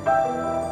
you.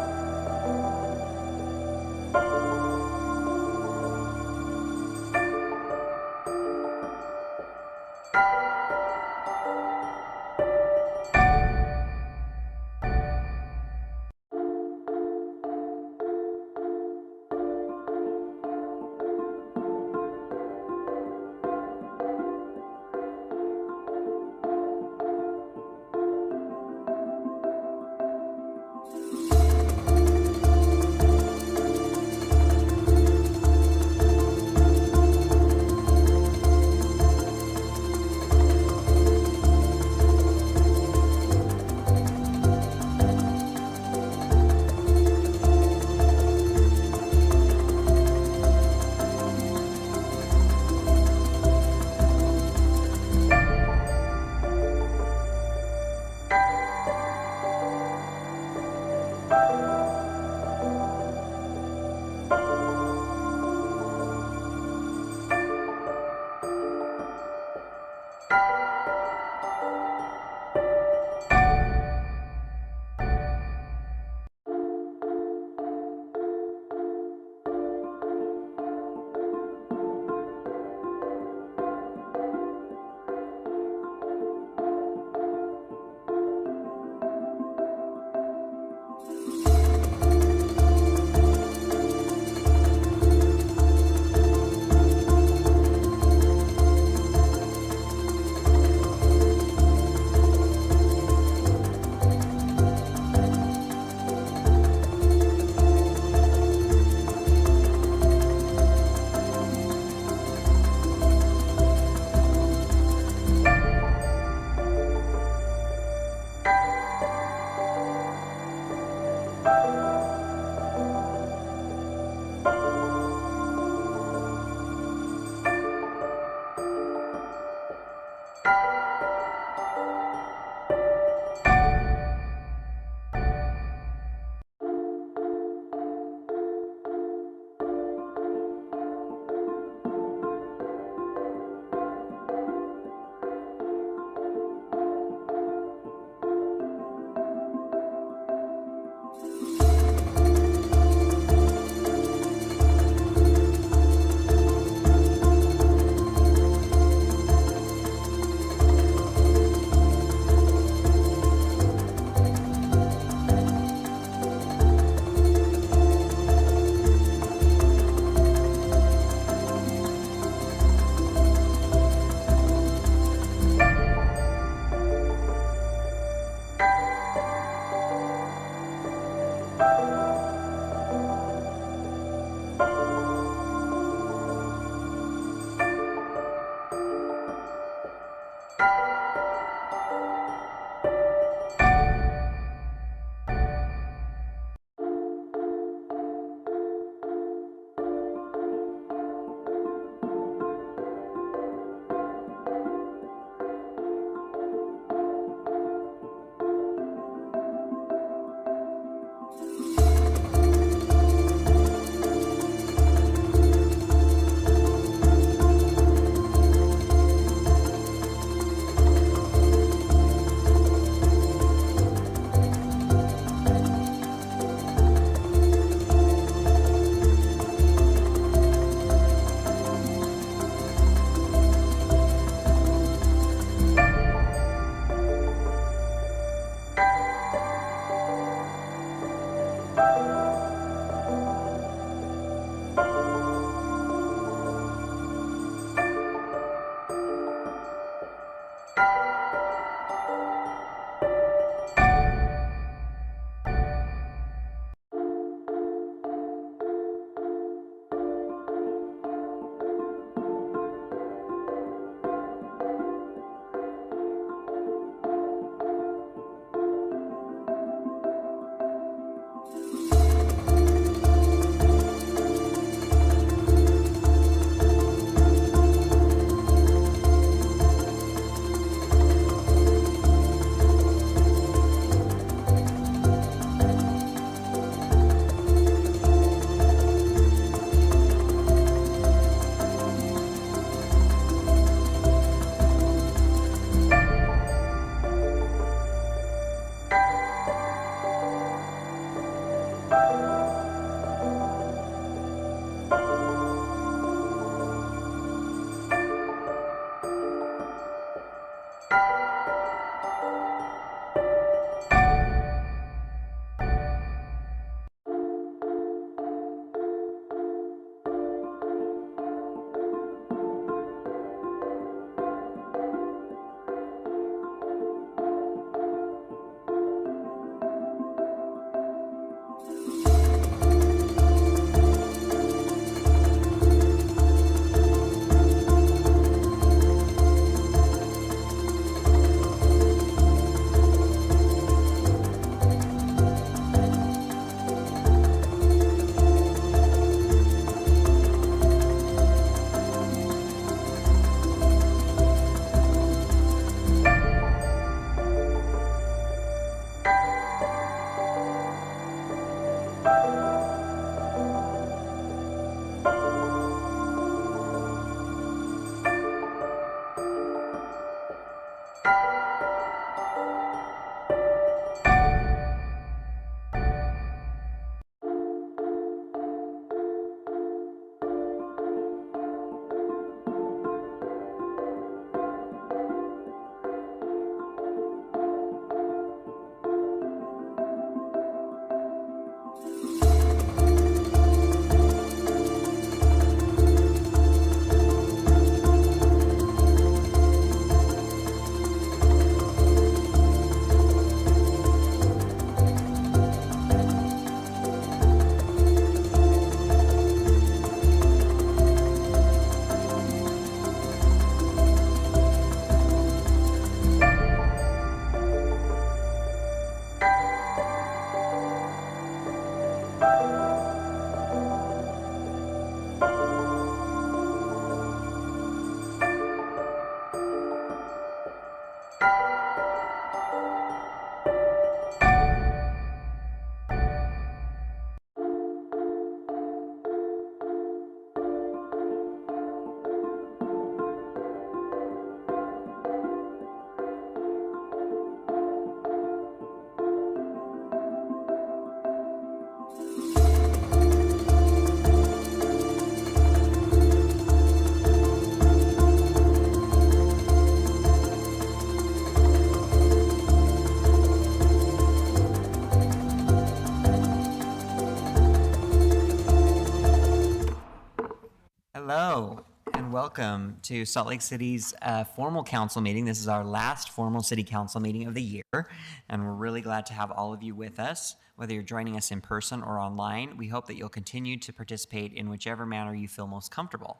Hello and welcome to Salt Lake City's formal council meeting. This is our last formal city council meeting of the year, and we're really glad to have all of you with us, whether you're joining us in person or online. We hope that you'll continue to participate in whichever manner you feel most comfortable.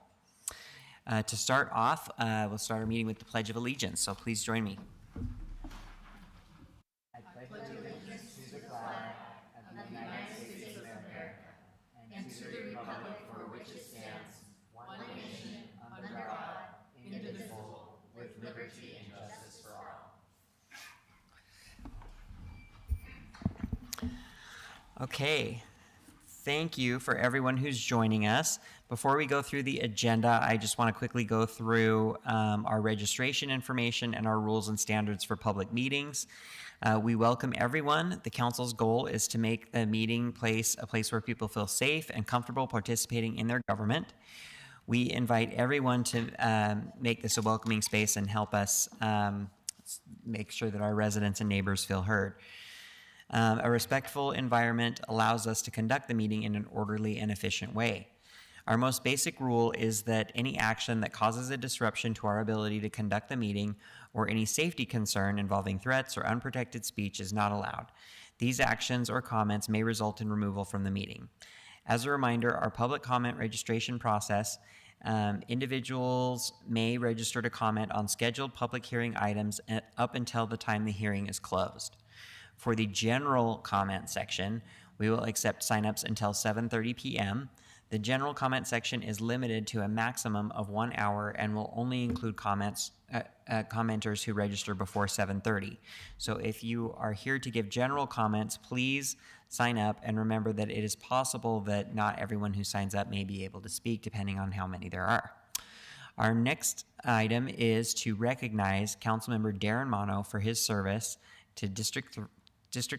To start off, we'll start our meeting with the Pledge of Allegiance, so please join me. I pledge allegiance to the flag of the United States of America and to the republic for which it stands, one nation, under God, indivisible, with liberty and justice for all. Okay, thank you for everyone who's joining us. Before we go through the agenda, I just want to quickly go through our registration information and our rules and standards for public meetings. We welcome everyone. The council's goal is to make the meeting place a place where people feel safe and comfortable participating in their government. We invite everyone to make this a welcoming space and help us make sure that our residents and neighbors feel heard. A respectful environment allows us to conduct the meeting in an orderly and efficient way. Our most basic rule is that any action that causes a disruption to our ability to conduct the meeting or any safety concern involving threats or unprotected speech is not allowed. These actions or comments may result in removal from the meeting. As a reminder, our public comment registration process, individuals may register to comment on scheduled public hearing items up until the time the hearing is closed. For the general comment section, we will accept signups until 7:30 p.m. The general comment section is limited to a maximum of 1 hour and will only include commenters who register before 7:30. So if you are here to give general comments, please sign up, and remember that it is possible that not everyone who signs up may be able to speak, depending on how many there are. Our next item is to recognize Councilmember Darren Mono for his service to District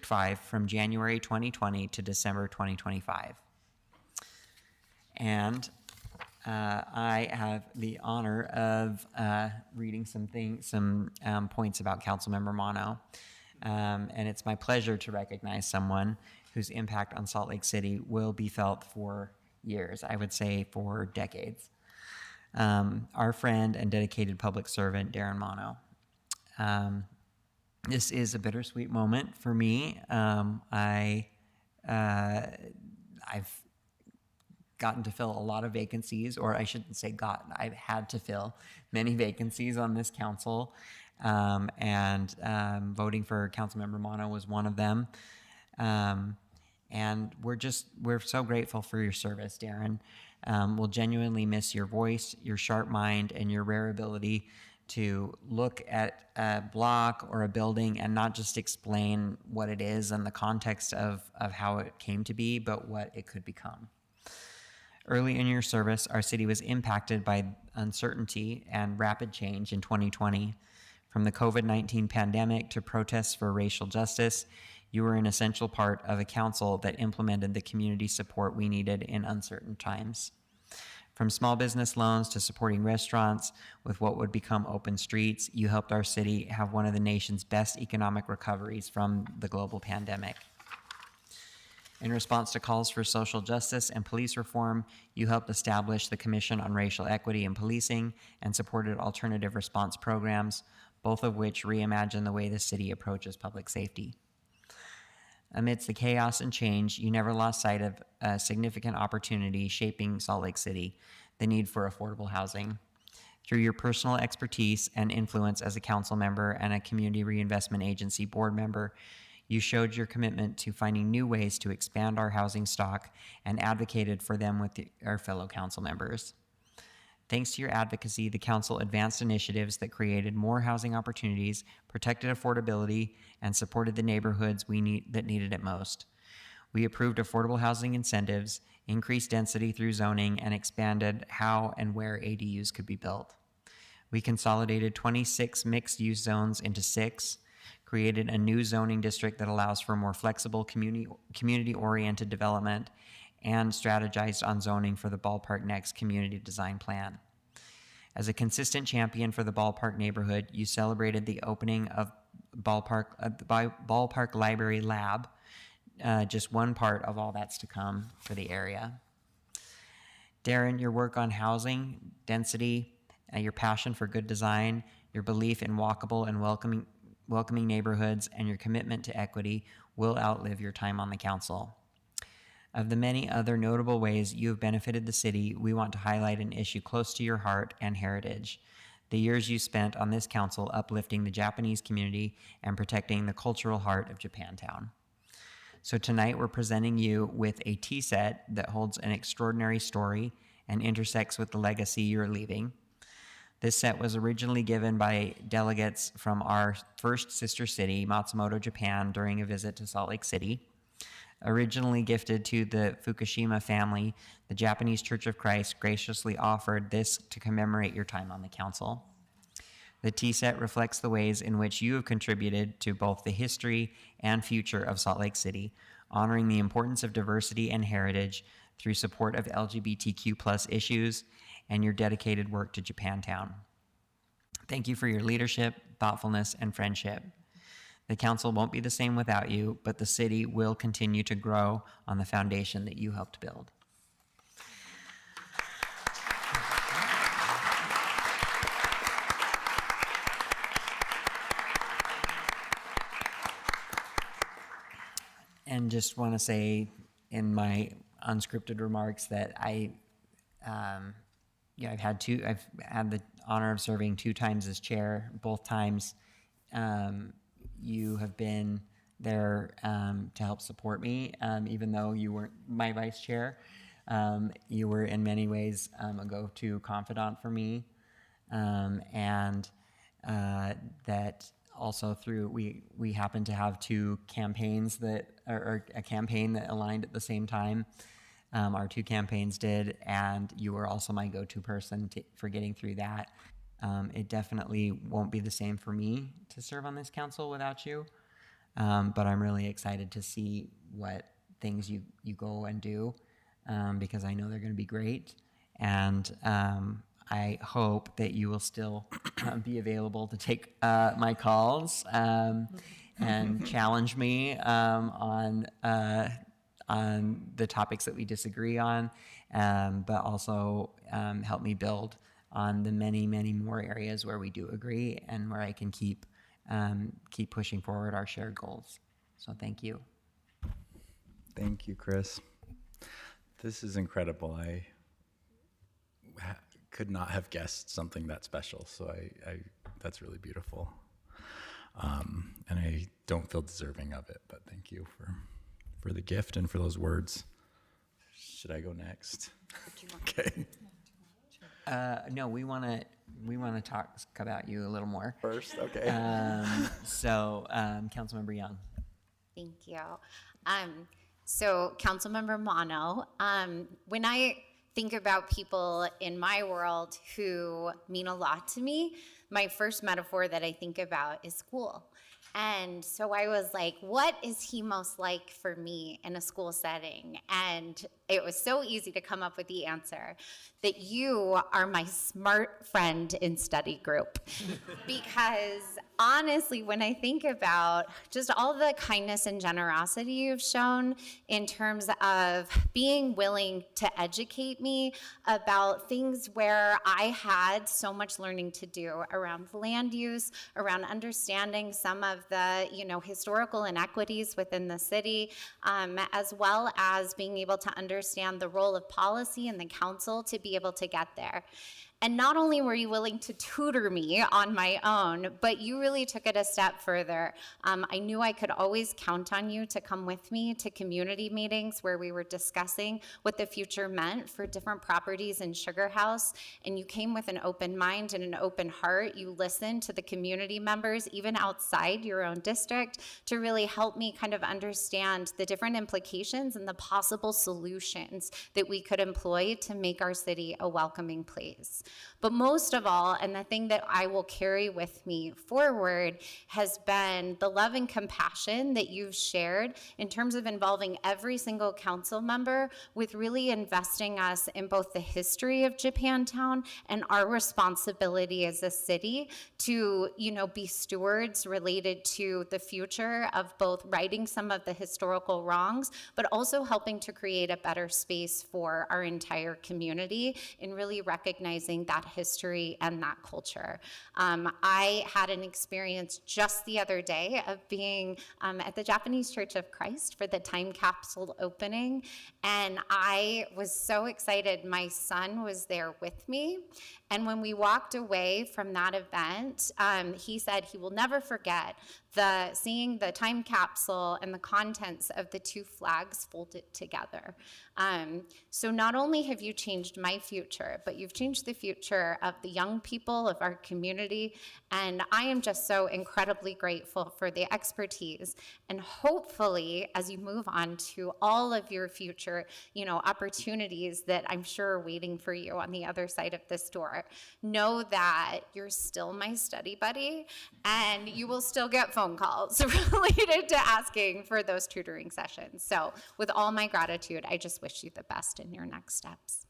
5 from January 2020 to December 2025. And I have the honor of reading some points about Councilmember Mono. And it's my pleasure to recognize someone whose impact on Salt Lake City will be felt for years, I would say for decades. Our friend and dedicated public servant, Darren Mono. This is a bittersweet moment for me. I've gotten to fill a lot of vacancies, or I shouldn't say gotten, I've had to fill many vacancies on this council, and voting for Councilmember Mono was one of them. And we're so grateful for your service, Darren. We'll genuinely miss your voice, your sharp mind, and your rare ability to look at a block or a building and not just explain what it is and the context of how it came to be, but what it could become. Early in your service, our city was impacted by uncertainty and rapid change in 2020. From the COVID-19 pandemic to protests for racial justice, you were an essential part of a council that implemented the community support we needed in uncertain times. From small business loans to supporting restaurants with what would become open streets, you helped our city have one of the nation's best economic recoveries from the global pandemic. In response to calls for social justice and police reform, you helped establish the Commission on Racial Equity in Policing and supported alternative response programs, both of which reimagine the way the city approaches public safety. Amidst the chaos and change, you never lost sight of a significant opportunity shaping Salt Lake City, the need for affordable housing. Through your personal expertise and influence as a council member and a Community Reinvestment Agency board member, you showed your commitment to finding new ways to expand our housing stock and advocated for them with our fellow council members. Thanks to your advocacy, the council advanced initiatives that created more housing opportunities, protected affordability, and supported the neighborhoods that needed it most. We approved affordable housing incentives, increased density through zoning, and expanded how and where ADUs could be built. We consolidated 26 mixed-use zones into 6, created a new zoning district that allows for more flexible community-oriented development, and strategized on zoning for the Ballpark Next community design plan. As a consistent champion for the Ballpark neighborhood, you celebrated the opening of Ballpark Library Lab, just one part of all that's to come for the area. Darren, your work on housing, density, your passion for good design, your belief in walkable and welcoming neighborhoods, and your commitment to equity will outlive your time on the council. Of the many other notable ways you have benefited the city, we want to highlight an issue close to your heart and heritage: the years you spent on this council uplifting the Japanese community and protecting the cultural heart of Japantown. So tonight we're presenting you with a tea set that holds an extraordinary story and intersects with the legacy you're leaving. This set was originally given by delegates from our first sister city, Matsumoto, Japan, during a visit to Salt Lake City. Originally gifted to the Fukushima family, the Japanese Church of Christ graciously offered this to commemorate your time on the council. The tea set reflects the ways in which you have contributed to both the history and future of Salt Lake City, honoring the importance of diversity and heritage through support of LGBTQ+ issues and your dedicated work to Japantown. Thank you for your leadership, thoughtfulness, and friendship. The council won't be the same without you, but the city will continue to grow on the foundation that you helped build. And just want to say in my unscripted remarks that I've had the honor of serving 2 times as chair. Both times, you have been there to help support me, even though you weren't my vice chair. You were in many ways a go-to confidant for me, and that also through we happened to have 2 campaigns or a campaign that aligned at the same time. Our 2 campaigns did, and you were also my go-to person for getting through that. It definitely won't be the same for me to serve on this council without you, but I'm really excited to see what things you go and do, because I know they're going to be great, and I hope that you will still be available to take my calls and challenge me on the topics that we disagree on, but also help me build on the many, many more areas where we do agree and where I can keep pushing forward our shared goals. So thank you. Thank you, Chris. This is incredible. I could not have guessed something that special. So I that's really beautiful. And I don't feel deserving of it, but thank you for the gift and for those words. Should I go next? Okay. No, we want to talk about you a little more First, okay. So, Councilmember Young. Thank you. So, Councilmember Mono, when I think about people in my world who mean a lot to me, my first metaphor that I think about is school. And so I was like, what is he most like for me in a school setting? And it was so easy to come up with the answer that you are my smart friend in study group. Because honestly, when I think about just all the kindness and generosity you've shown in terms of being willing to educate me about things where I had so much learning to do around land use, around understanding some of the, historical inequities within the city, as well as being able to understand the role of policy and the council to be able to get there. And not only were you willing to tutor me on my own, but you really took it a step further. I knew I could always count on you to come with me to community meetings where we were discussing what the future meant for different properties in Sugar House. And you came with an open mind and an open heart. You listened to the community members, even outside your own district, to really help me kind of understand the different implications and the possible solutions that we could employ to make our city a welcoming place. But most of all, and the thing that I will carry with me forward, has been the love and compassion that you've shared in terms of involving every single council member with really investing us in both the history of Japantown and our responsibility as a city to, be stewards related to the future of both righting some of the historical wrongs, but also helping to create a better space for our entire community in really recognizing that history and that culture. I had an experience just the other day of being at the Japanese Church of Christ for the time capsule opening, and I was so excited. My son was there with me, and when we walked away from that event, he said he will never forget seeing the time capsule and the contents of the two flags folded together. So not only have you changed my future, but you've changed the future of the young people of our community. And I am just so incredibly grateful for the expertise. And hopefully, as you move on to all of your future, opportunities that I'm sure are waiting for you on the other side of this door, know that you're still my study buddy, and you will still get phone calls related to asking for those tutoring sessions. So with all my gratitude, I just wish you the best in your next steps.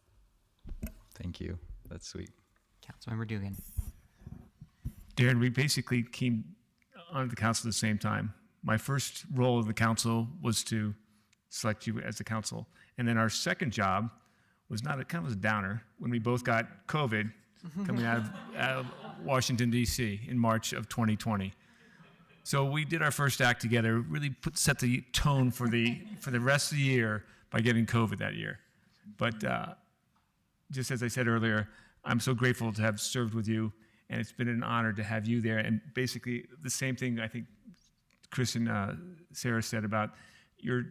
Thank you. That's sweet. Councilmember Dugan. Darren, we basically came onto the council at the same time. My first role in the council was to select you as the council. And then our second job was kind of a downer when we both got COVID coming out of Washington, D.C. in March of 2020. So we did our first act together, really set the tone for the rest of the year by getting COVID that year. But just as I said earlier, I'm so grateful to have served with you, and it's been an honor to have you there. And basically the same thing I think Chris and Sarah said about your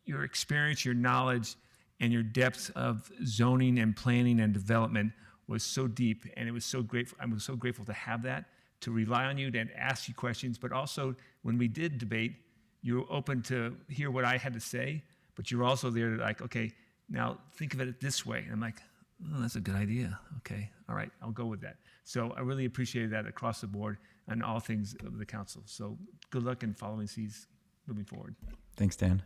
experience, your knowledge, and your depth of zoning and planning and development was so deep, and it was so grateful. I was so grateful to have that, to rely on you, to ask you questions, but also when we did debate, you were open to hear what I had to say, but you were also there to okay, now think of it this way. And I'm like, oh, that's a good idea. Okay, all right, I'll go with that. So I really appreciated that across the board on all things of the council. So good luck in following C's moving forward. Thanks, Dan.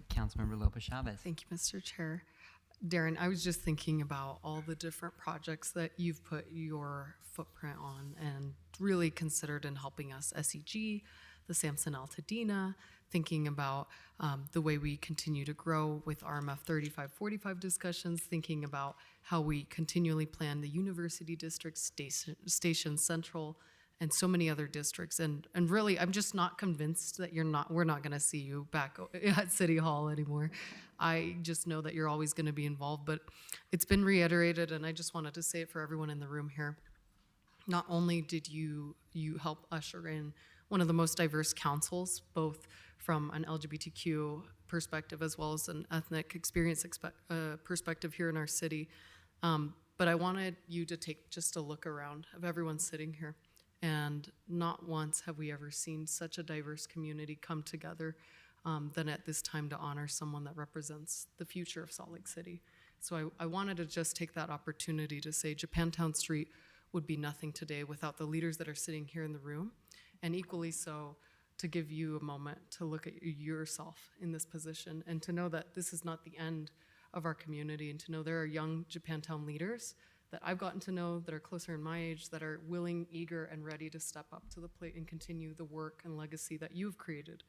Councilmember Lopez Chavez. Thank you, Mr. Chair. Darren, I was just thinking about all the different projects that you've put your footprint on and really considered in helping us. SEG, the Samson Altadena, thinking about the way we continue to grow with RMF 3545 discussions, thinking about how we continually plan the University District, Station Central, and so many other districts. And really, I'm just not convinced that we're not gonna see you back at City Hall anymore. I just know that you're always gonna be involved, but it's been reiterated, and I just wanted to say it for everyone in the room here. Not only did you help usher in one of the most diverse councils, both from an LGBTQ perspective as well as an ethnic experience perspective here in our city, but I wanted you to take just a look around of everyone sitting here. And not once have we ever seen such a diverse community come together than at this time to honor someone that represents the future of Salt Lake City. So I wanted to just take that opportunity to say Japantown Street would be nothing today without the leaders that are sitting here in the room, and equally so to give you a moment to look at yourself in this position and to know that this is not the end of our community, and to know there are young Japantown leaders that I've gotten to know that are closer in my age that are willing, eager, and ready to step up to the plate and continue the work and legacy that you've created.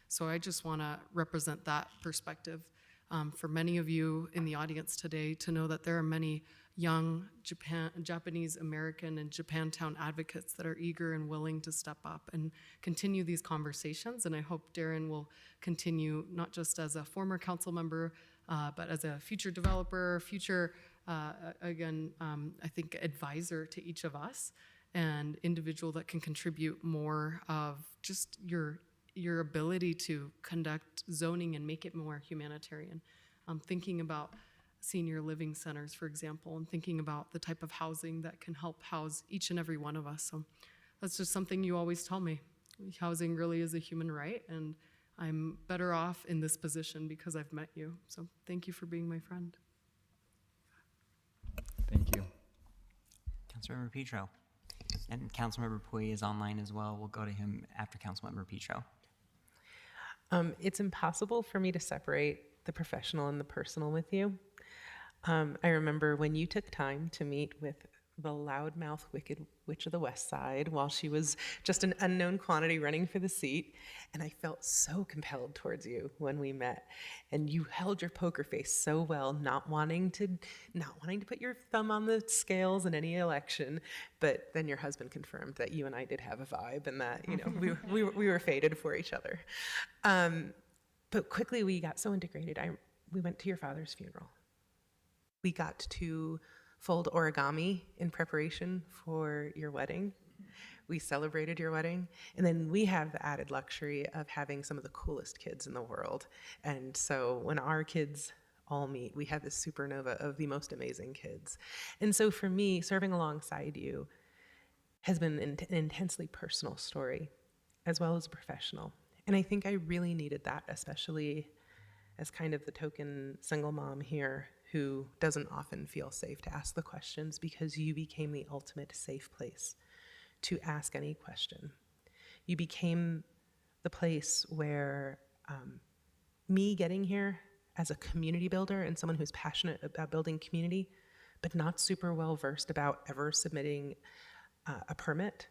So I just want to represent that perspective for many of you in the audience today, to know that there are many young Japanese American and Japantown advocates that are eager and willing to step up and continue these conversations. And I hope Darren will continue not just as a former council member, but as a future developer, I think advisor to each of us, and individual that can contribute more of just your ability to conduct zoning and make it more humanitarian. Thinking about senior living centers, for example, and thinking about the type of housing that can help house each and every one of us. So that's just something you always tell me. Housing really is a human right, and I'm better off in this position because I've met you. So thank you for being my friend. Councilmember Petro. And Councilmember Pui is online as well. We'll go to him after Councilmember Petro. It's impossible for me to separate the professional and the personal with you. I remember when you took time to meet with the loudmouth wicked witch of the West Side while she was just an unknown quantity running for the seat, and I felt so compelled towards you when we met. And you held your poker face so well, not wanting to put your thumb on the scales in any election. But then your husband confirmed that you and I did have a vibe, and that we were fated for each other. But quickly we got so integrated. We went to your father's funeral. We got to fold origami in preparation for your wedding. We celebrated your wedding. And then we have the added luxury of having some of the coolest kids in the world. And so when our kids all meet, we have this supernova of the most amazing kids. And so for me, serving alongside you has been an intensely personal story, as well as professional. And I think I really needed that, especially as kind of the token single mom here who doesn't often feel safe to ask the questions, because you became the ultimate safe place to ask any question. You became the place where me getting here as a community builder and someone who's passionate about building community, but not super well versed about ever submitting a permit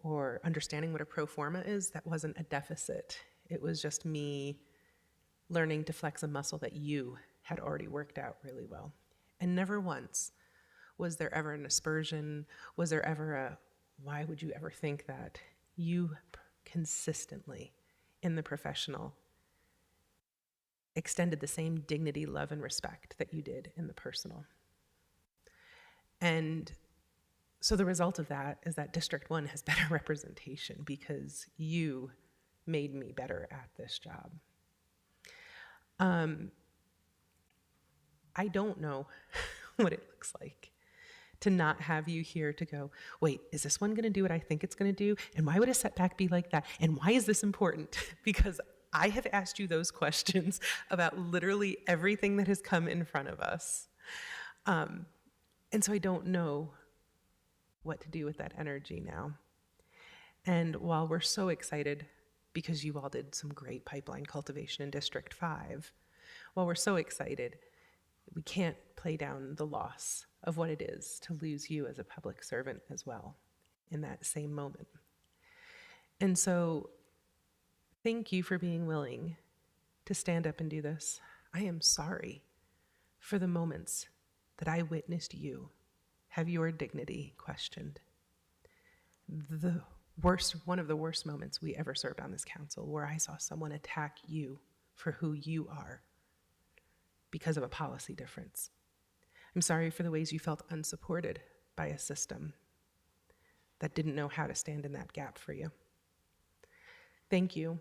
or understanding what a pro forma is, that wasn't a deficit. It was just me learning to flex a muscle that you had already worked out really well. And never once was there ever an aspersion, was there ever a, why would you ever think that? You consistently, in the professional, extended the same dignity, love, and respect that you did in the personal. And so the result of that is that District 1 has better representation because you made me better at this job. I don't know what it looks like to not have you here to go, wait, is this one gonna do what I think it's gonna do? And why would a setback be like that? And why is this important? Because I have asked you those questions about literally everything that has come in front of us. And so I don't know what to do with that energy now. And while we're so excited because you all did some great pipeline cultivation in District 5, while we're so excited, we can't play down the loss of what it is to lose you as a public servant as well in that same moment. And so thank you for being willing to stand up and do this. I am sorry for the moments that I witnessed you have your dignity questioned. One of the worst moments we ever served on this council, where I saw someone attack you for who you are because of a policy difference. I'm sorry for the ways you felt unsupported by a system that didn't know how to stand in that gap for you. Thank you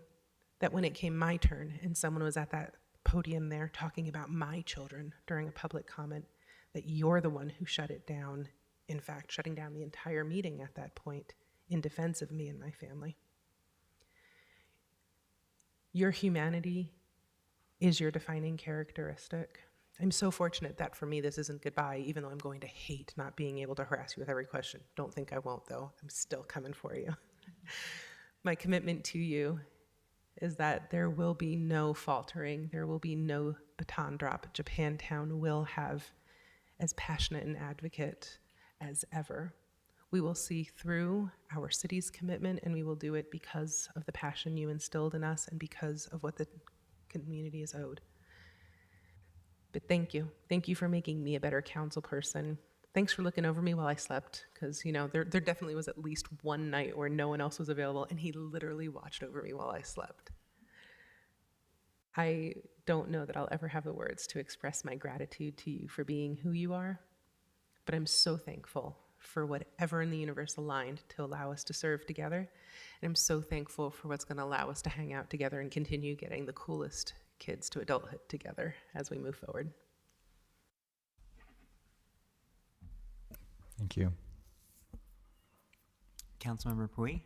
that when it came my turn and someone was at that podium there talking about my children during a public comment, that you're the one who shut it down, in fact, shutting down the entire meeting at that point in defense of me and my family. Your humanity is your defining characteristic. I'm so fortunate that for me this isn't goodbye, even though I'm going to hate not being able to harass you with every question. Don't think I won't, though. I'm still coming for you. My commitment to you is that there will be no faltering. There will be no baton drop. Japantown will have as passionate an advocate as ever. We will see through our city's commitment, and we will do it because of the passion you instilled in us and because of what the community is owed. But thank you. Thank you for making me a better council person. Thanks for looking over me while I slept, because there definitely was at least one night where no one else was available, and he literally watched over me while I slept. I don't know that I'll ever have the words to express my gratitude to you for being who you are, but I'm so thankful for whatever in the universe aligned to allow us to serve together. And I'm so thankful for what's going to allow us to hang out together and continue getting the coolest kids to adulthood together as we move forward. Thank you. Councilmember Pui.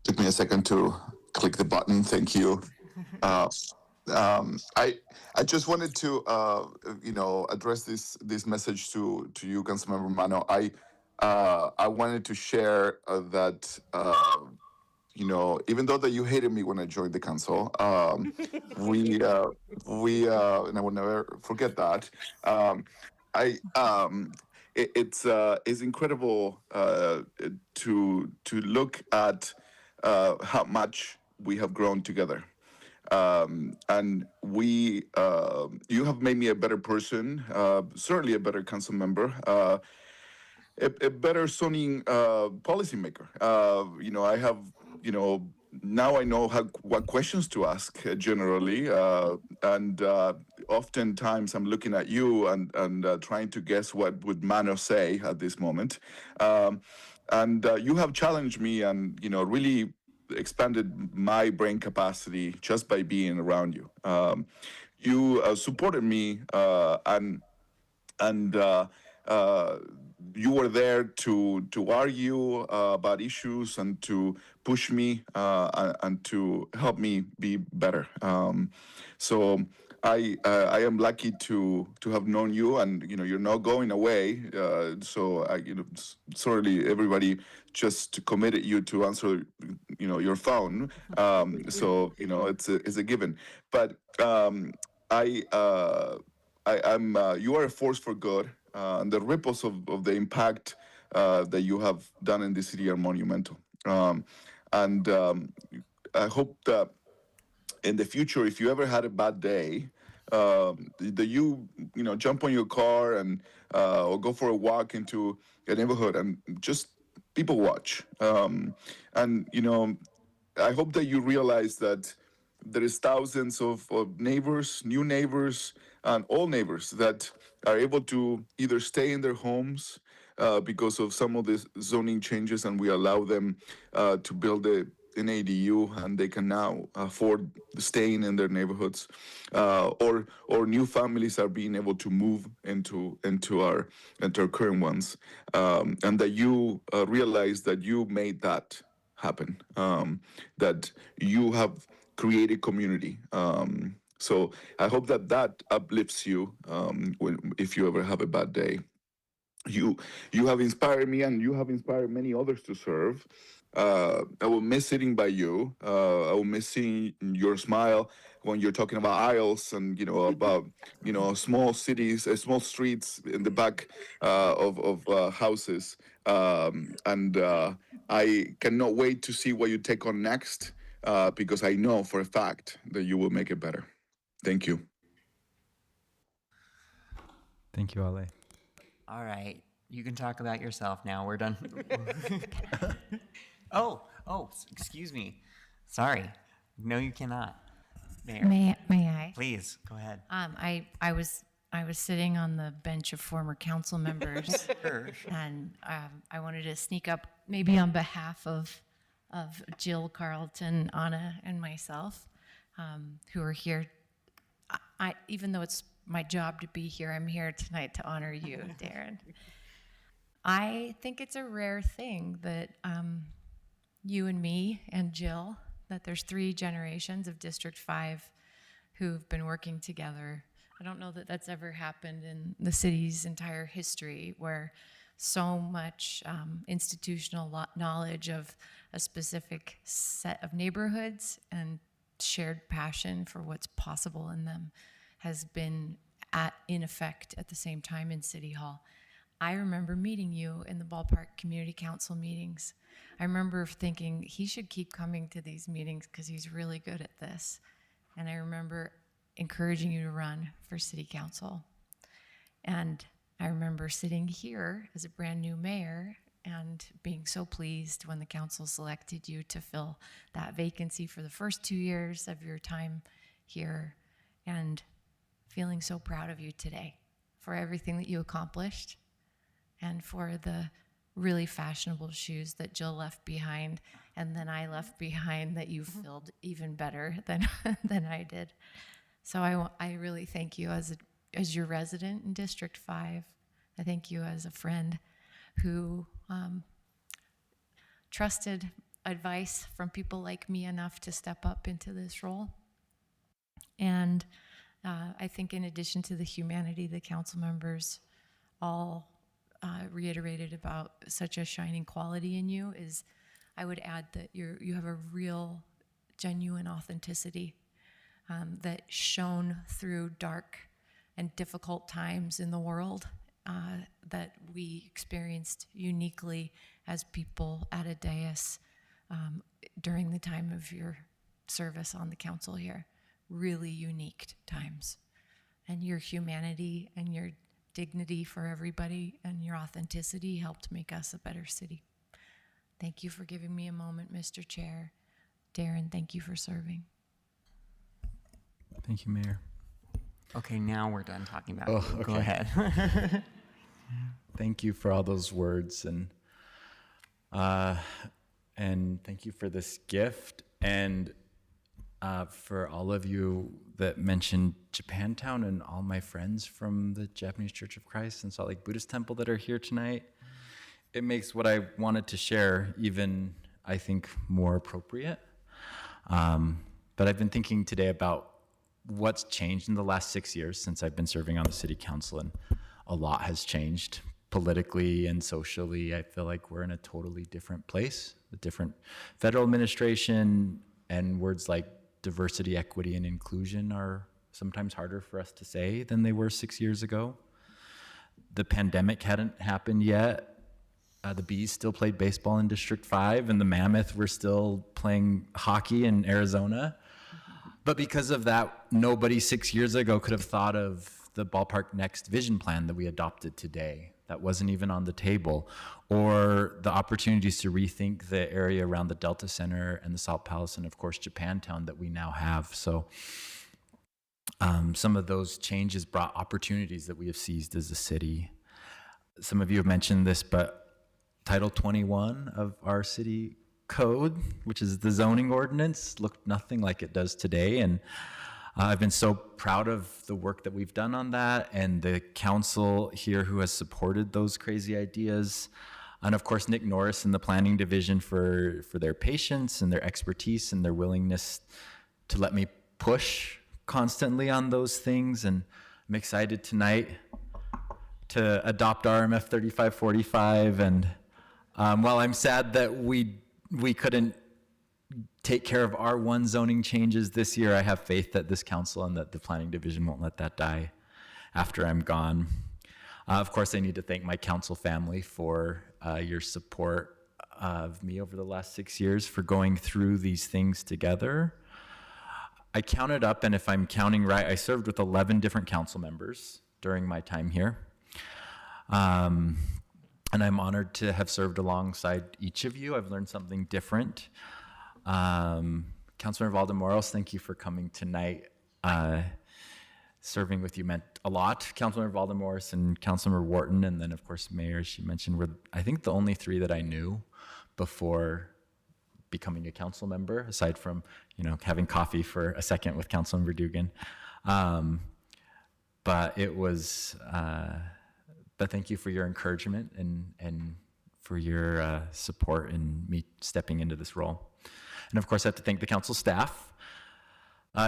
Took me a second to click the button. Thank you. I just wanted to address this message to you, Councilmember Mano. I wanted to share that even though that you hated me when I joined the council, we and I will never forget that. I it's incredible to look at how much we have grown together. And you have made me a better person, certainly a better council member, a better zoning policymaker. I have, now I know what questions to ask generally, and oftentimes I'm looking at you and trying to guess what would Mano say at this moment. And you have challenged me and really expanded my brain capacity just by being around you. You supported me and you were there to argue about issues and to push me and to help me be better. So I am lucky to have known you, and you're not going away. So certainly everybody just committed you to answer your phone. So it's a given. But I. I'm you are a force for good, and the ripples of the impact that you have done in the city are monumental. And I hope that in the future, if you ever had a bad day, that jump on your car and or go for a walk into a neighborhood and just people watch. And I hope that you realize that there is thousands of neighbors, new neighbors, and all neighbors that are able to either stay in their homes because of some of the zoning changes, and we allow them to build an ADU, and they can now afford staying in their neighborhoods, or new families are being able to move into our current ones, and that you realize that you made that happen, that you have created community. So I hope that uplifts you if you ever have a bad day. You have inspired me, and you have inspired many others to serve. I will miss sitting by you. I will miss seeing your smile when you're talking about aisles and about small cities, small streets in the back of houses. And I cannot wait to see what you take on next, because I know for a fact that you will make it better. Thank you. Thank you, Ale. All right. You can talk about yourself now. We're done. Oh, excuse me. Sorry. No, you cannot. Mayor, May I? please go ahead. I was sitting on the bench of former council members, Sure. and I wanted to sneak up, maybe on behalf of Jill Carlton, Anna, and myself, who are here. Even though it's my job to be here, I'm here tonight to honor you, Darren. I think it's a rare thing that you and me and Jill, that there's 3 generations of District 5 who've been working together. I don't know that that's ever happened in the city's entire history, where so much institutional knowledge of a specific set of neighborhoods and shared passion for what's possible in them has been in effect at the same time in City Hall. I remember meeting you in the Ballpark Community Council meetings. I remember thinking he should keep coming to these meetings because he's really good at this. And I remember encouraging you to run for City Council. And I remember sitting here as a brand new mayor and being so pleased when the council selected you to fill that vacancy for the first 2 years of your time here, and feeling so proud of you today for everything that you accomplished and for the really fashionable shoes that Jill left behind and then I left behind that you filled even better than I did. So I really thank you as your resident in District 5. I thank you as a friend who trusted advice from people like me enough to step up into this role. And I think in addition to the humanity the council members all reiterated about such a shining quality in you, is I would add that you have a real, genuine authenticity that shone through dark and difficult times in the world that we experienced uniquely as people at a dais during the time of your service on the council here. Really unique times. And your humanity and your dignity for everybody and your authenticity helped make us a better city. Thank you for giving me a moment, Mr. Chair. Darren, thank you for serving. Thank you, Mayor. Okay, now we're done talking about Oh, you. Go okay. ahead. Thank you for all those words, and thank you for this gift, and for all of you that mentioned Japantown and all my friends from the Japanese Church of Christ and Salt Lake Buddhist Temple that are here tonight. It makes what I wanted to share even, I think, more appropriate. But I've been thinking today about what's changed in the last 6 years since I've been serving on the city council, and a lot has changed politically and socially. I feel like we're in a totally different place, a different federal administration, and words like diversity, equity, and inclusion are sometimes harder for us to say than they were 6 years ago. The pandemic hadn't happened yet. The Bees still played baseball in District 5, and the Mammoth were still playing hockey in Arizona. But because of that, nobody 6 years ago could have thought of the Ballpark Next vision plan that we adopted today. That wasn't even on the table. Or the opportunities to rethink the area around the Delta Center and the Salt Palace, and of course Japantown, that we now have. So some of those changes brought opportunities that we have seized as a city. Some of you have mentioned this, but Title 21 of our city code, which is the zoning ordinance, looked nothing like it does today. And I've been so proud of the work that we've done on that, and the council here who has supported those crazy ideas. And of course, Nick Norris and the planning division for their patience and their expertise and their willingness to let me push constantly on those things. And I'm excited tonight to adopt RMF 3545. And while I'm sad that we couldn't take care of R1 zoning changes this year, I have faith that this council and that the planning division won't let that die after I'm gone. Of course, I need to thank my council family for your support of me over the last 6 years, for going through these things together. I counted up, and if I'm counting right, I served with 11 different council members during my time here. And I'm honored to have served alongside each of you. I've learned something different. Councilmember Valdemoros, thank you for coming tonight. Serving with you meant a lot. Councilmember Valdemoros and Councilmember Wharton, and then of course Mayor, as she mentioned, were I think the only three that I knew before becoming a council member, aside from having coffee for a second with Councilmember Dugan. But it was. But thank you for your encouragement and for your support in me stepping into this role. And of course, I have to thank the council staff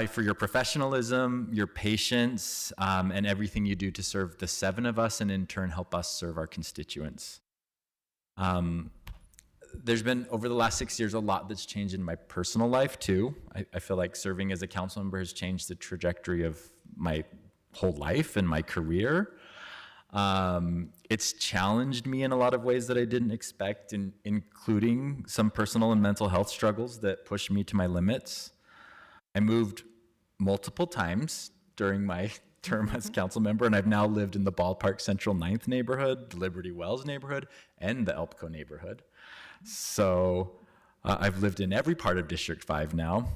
for your professionalism, your patience, and everything you do to serve the 7 of us and in turn help us serve our constituents. There's been, over the last 6 years, a lot that's changed in my personal life too. I feel like serving as a council member has changed the trajectory of my whole life and my career. It's challenged me in a lot of ways that I didn't expect, including some personal and mental health struggles that pushed me to my limits. I moved multiple times during my term as council member, and I've now lived in the Ballpark Central 9th neighborhood, the Liberty Wells neighborhood, and the Elpco neighborhood. So I've lived in every part of District 5 now.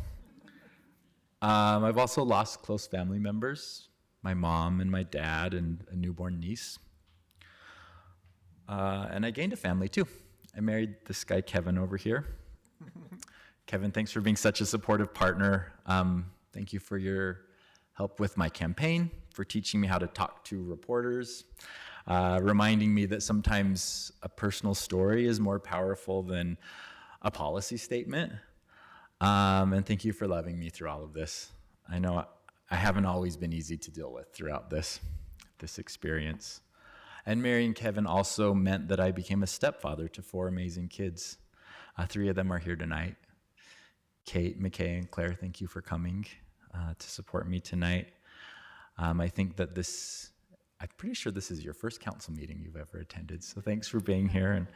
I've also lost close family members, my mom and my dad and a newborn niece. And I gained a family too. I married this guy, Kevin, over here. Kevin, thanks for being such a supportive partner. Thank you for your help with my campaign, for teaching me how to talk to reporters, reminding me that sometimes a personal story is more powerful than a policy statement. And thank you for loving me through all of this. I know haven't always been easy to deal with throughout this experience. And marrying Kevin also meant that I became a stepfather to 4 amazing kids. 3 of them are here tonight. Kate, McKay, and Claire, thank you for coming to support me tonight. I think that I'm pretty sure this is your first council meeting you've ever attended, so thanks for being here, and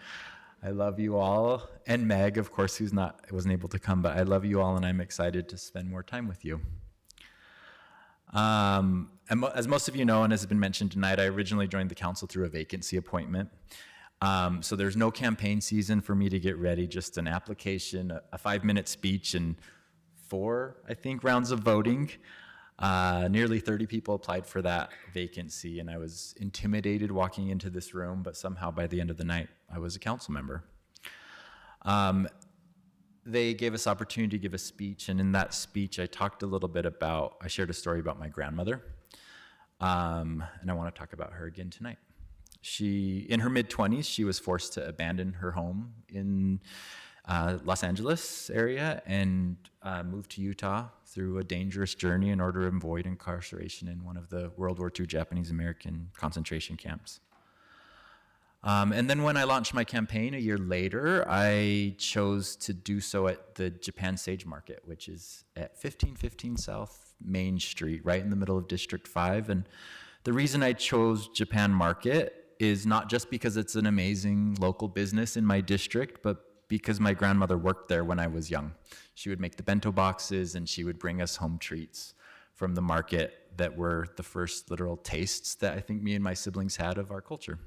I love you all. And Meg, of course, who wasn't able to come, but I love you all, and I'm excited to spend more time with you. As most of you know, and as has been mentioned tonight, I originally joined the council through a vacancy appointment. So there's no campaign season for me to get ready, just an application, a 5-minute speech, and 4, I think, rounds of voting. Nearly 30 people applied for that vacancy, and I was intimidated walking into this room, but somehow by the end of the night, I was a council member. They gave us opportunity to give a speech, and in that speech, I shared a story about my grandmother, and I want to talk about her again tonight. In her mid-20s, she was forced to abandon her home in Los Angeles area and moved to Utah through a dangerous journey in order to avoid incarceration in one of the World War II Japanese American concentration camps. And then when I launched my campaign a year later, I chose to do so at the Japan Sage Market, which is at 1515 South Main Street, right in the middle of District 5. And the reason I chose Japan Market is not just because it's an amazing local business in my district, but because my grandmother worked there when I was young. She would make the bento boxes, and she would bring us home treats from the market that were the first literal tastes that I think me and my siblings had of our culture.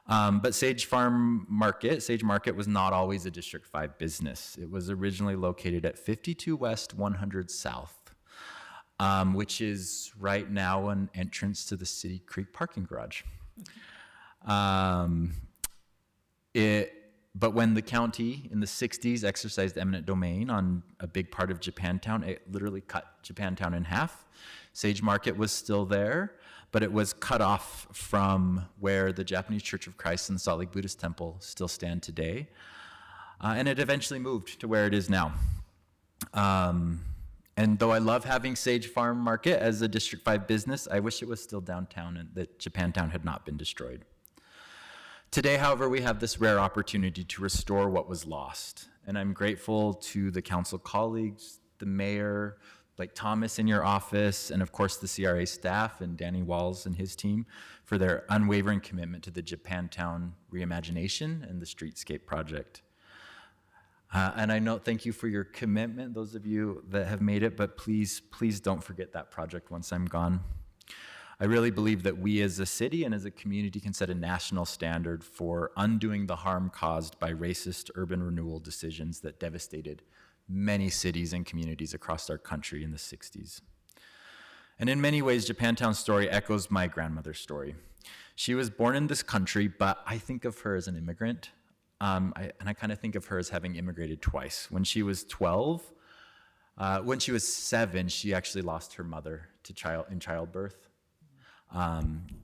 But Sage Market was not always a District 5 business. It was originally located at 52 West, 100 South, which is right now an entrance to the City Creek parking garage. But when the county in the 60s exercised eminent domain on a big part of Japantown, it literally cut Japantown in half. Sage Market was still there, but it was cut off from where the Japanese Church of Christ and the Salt Lake Buddhist Temple still stand today. And it eventually moved to where it is now. And though I love having Sage Farm Market as a District 5 business, I wish it was still downtown and that Japantown had not been destroyed. Today, however, we have this rare opportunity to restore what was lost. And I'm grateful to the council colleagues, the mayor, Blake Thomas in your office, and of course the CRA staff and Danny Walls and his team for their unwavering commitment to the Japantown reimagination and the streetscape project. And I know, thank you for your commitment, those of you that have made it, but please, please don't forget that project once I'm gone. I really believe that we as a city and as a community can set a national standard for undoing the harm caused by racist urban renewal decisions that devastated many cities and communities across our country in the 60s. And in many ways, Japantown's story echoes my grandmother's story. She was born in this country, but I think of her as an immigrant. And I kind of think of her as having immigrated twice. When she was 7, she actually lost her mother in childbirth.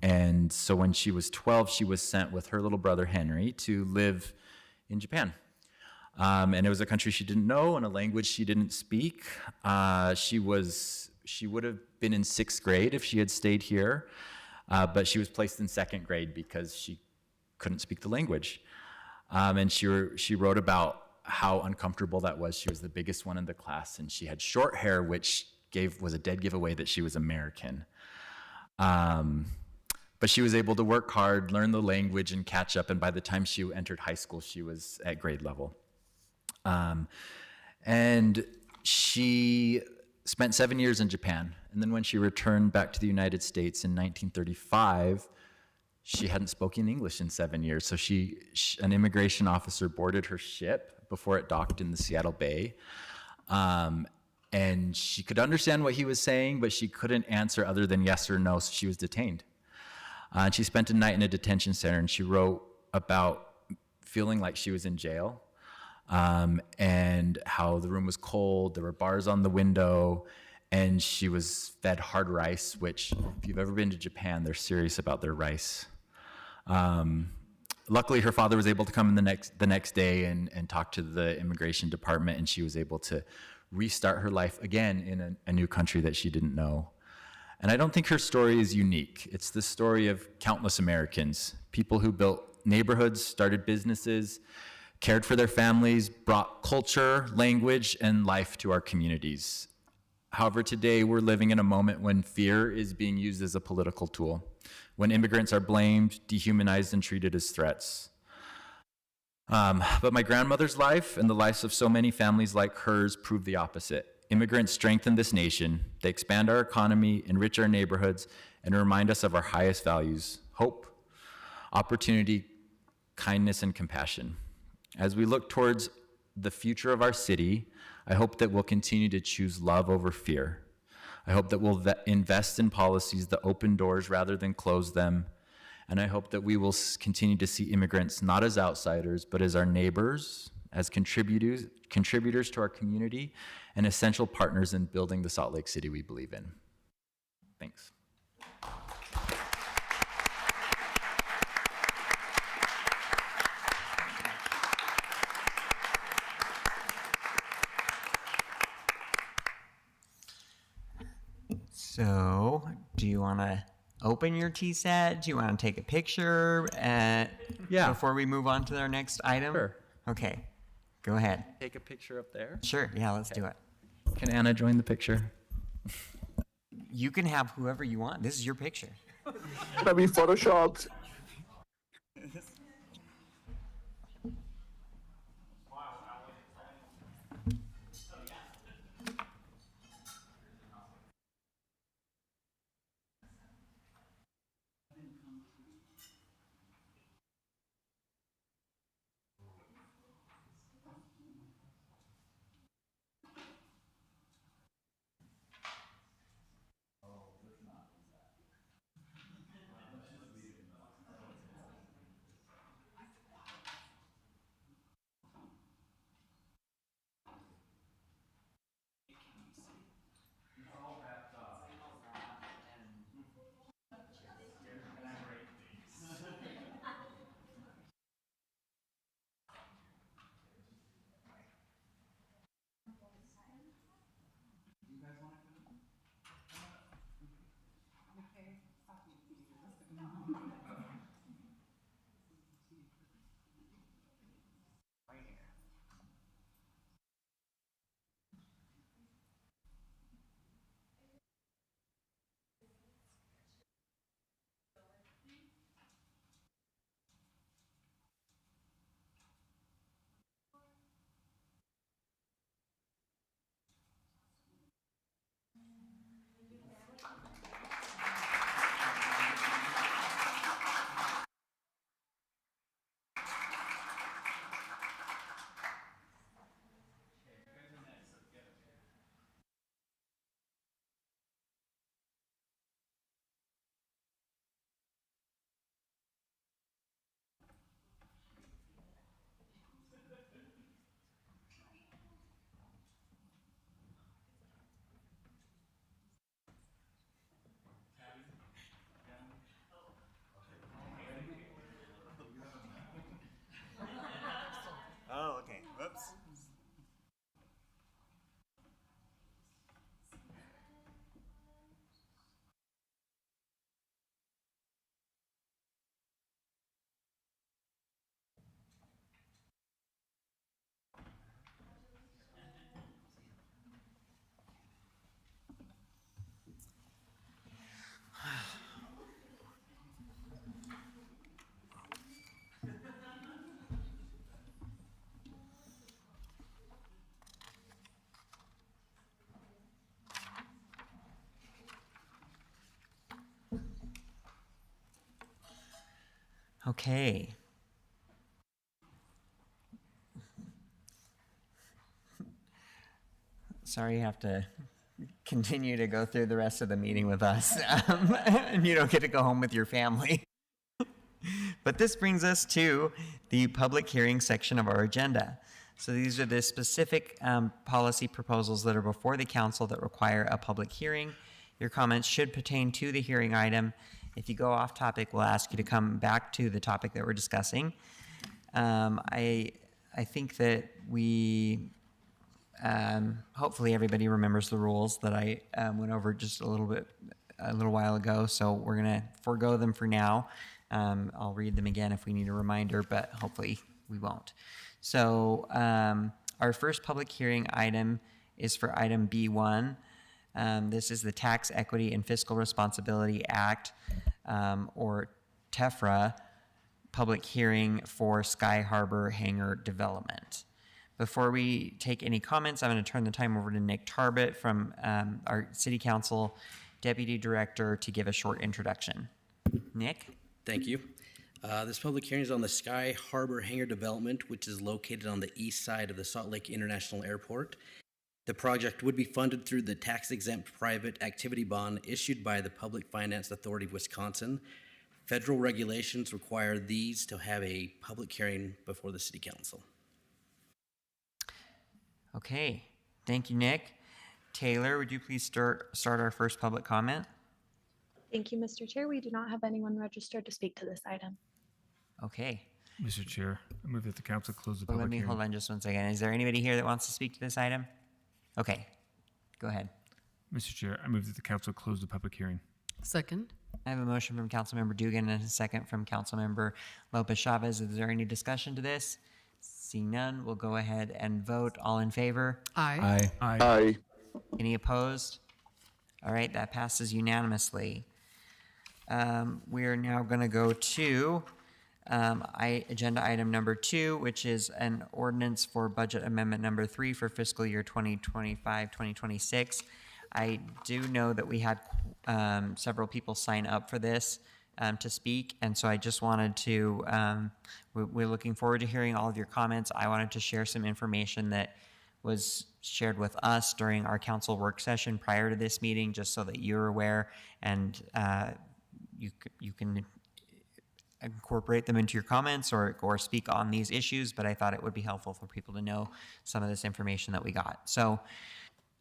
And so when she was 12, she was sent with her little brother Henry to live in Japan. And it was a country she didn't know and a language she didn't speak. She would have been in 6th grade if she had stayed here, but she was placed in 2nd grade because she couldn't speak the language. And she wrote about how uncomfortable that was. She was the biggest one in the class, and she had short hair, which was a dead giveaway that she was American. But she was able to work hard, learn the language, and catch up. And by the time she entered high school, she was at grade level. And she spent 7 years in Japan. And then when she returned back to the United States in 1935, she hadn't spoken English in 7 years. So an immigration officer boarded her ship before it docked in the Seattle Bay. And she could understand what he was saying, but she couldn't answer other than yes or no, so she was detained. And she spent a night in a detention center, and she wrote about feeling like she was in jail, and how the room was cold, there were bars on the window, and she was fed hard rice, which, if you've ever been to Japan, they're serious about their rice. Luckily, her father was able to come in the next day and talk to the immigration department, and she was able to restart her life again in a new country that she didn't know. And I don't think her story is unique. It's the story of countless Americans, people who built neighborhoods, started businesses, cared for their families, brought culture, language, and life to our communities. However, today we're living in a moment when fear is being used as a political tool, when immigrants are blamed, dehumanized, and treated as threats. But my grandmother's life and the lives of so many families like hers prove the opposite. Immigrants strengthen this nation, they expand our economy, enrich our neighborhoods, and remind us of our highest values: hope, opportunity, kindness, and compassion. As we look towards the future of our city, I hope that we'll continue to choose love over fear. I hope that we'll invest in policies that open doors rather than close them. And I hope that we will continue to see immigrants not as outsiders, but as our neighbors, as contributors to our community, and essential partners in building the Salt Lake City we believe in. Thanks. So, do you want to open your tea set? Do you want to take a picture before we move on to our next item? Sure. Okay, go ahead. Take a picture up there. Sure, yeah, let's do it. Can Anna join the picture? You can have whoever you want. This is your picture. Gonna be photoshopped. Oh, okay. Whoops. Okay. Sorry you have to continue to go through the rest of the meeting with us, and you don't get to go home with your family. But this brings us to the public hearing section of our agenda. So these are the specific policy proposals that are before the council that require a public hearing. Your comments should pertain to the hearing item. If you go off topic, we'll ask you to come back to the topic that we're discussing. I think that we hopefully everybody remembers the rules that I went over just a little while ago. So we're going to forego them for now. I'll read them again if we need a reminder, but hopefully we won't. So our first public hearing item is for item B1. This is the Tax Equity and Fiscal Responsibility Act, or TEFRA, public hearing for Sky Harbor Hangar development. Before we take any comments, I'm going to turn the time over to Nick Tarbett from our City Council Deputy Director to give a short introduction. Nick? Thank you. This public hearing is on the Sky Harbor Hangar development, which is located on the east side of the Salt Lake International Airport. The project would be funded through the tax-exempt private activity bond issued by the Public Finance Authority of Wisconsin. Federal regulations require these to have a public hearing before the City Council. Okay, thank you, Nick. Taylor, would you please start our first public comment? Thank you, Mr. Chair. We do not have anyone registered to speak to this item. Okay. Mr. Chair, I move that the council close the Well, public let me hearing. hold on just one second. Is there anybody here that wants to speak to this item? Okay, go ahead. Mr. Chair, I move that the council close the public hearing. Second. I have a motion from Councilmember Dugan and a second from Councilmember Lopez Chavez. Is there any discussion to this? Seeing none, we'll go ahead and vote. All in favor? Aye. Aye. Aye. Any opposed? All right, that passes unanimously. We are now going to go to agenda item number 2, which is an ordinance for budget amendment number 3 for fiscal year 2025-2026. I do know that we had several people sign up for this to speak, and so I just wanted to, we're looking forward to hearing all of your comments. I wanted to share some information that was shared with us during our council work session prior to this meeting, just so that you're aware and you can incorporate them into your comments or speak on these issues, but I thought it would be helpful for people to know some of this information that we got. So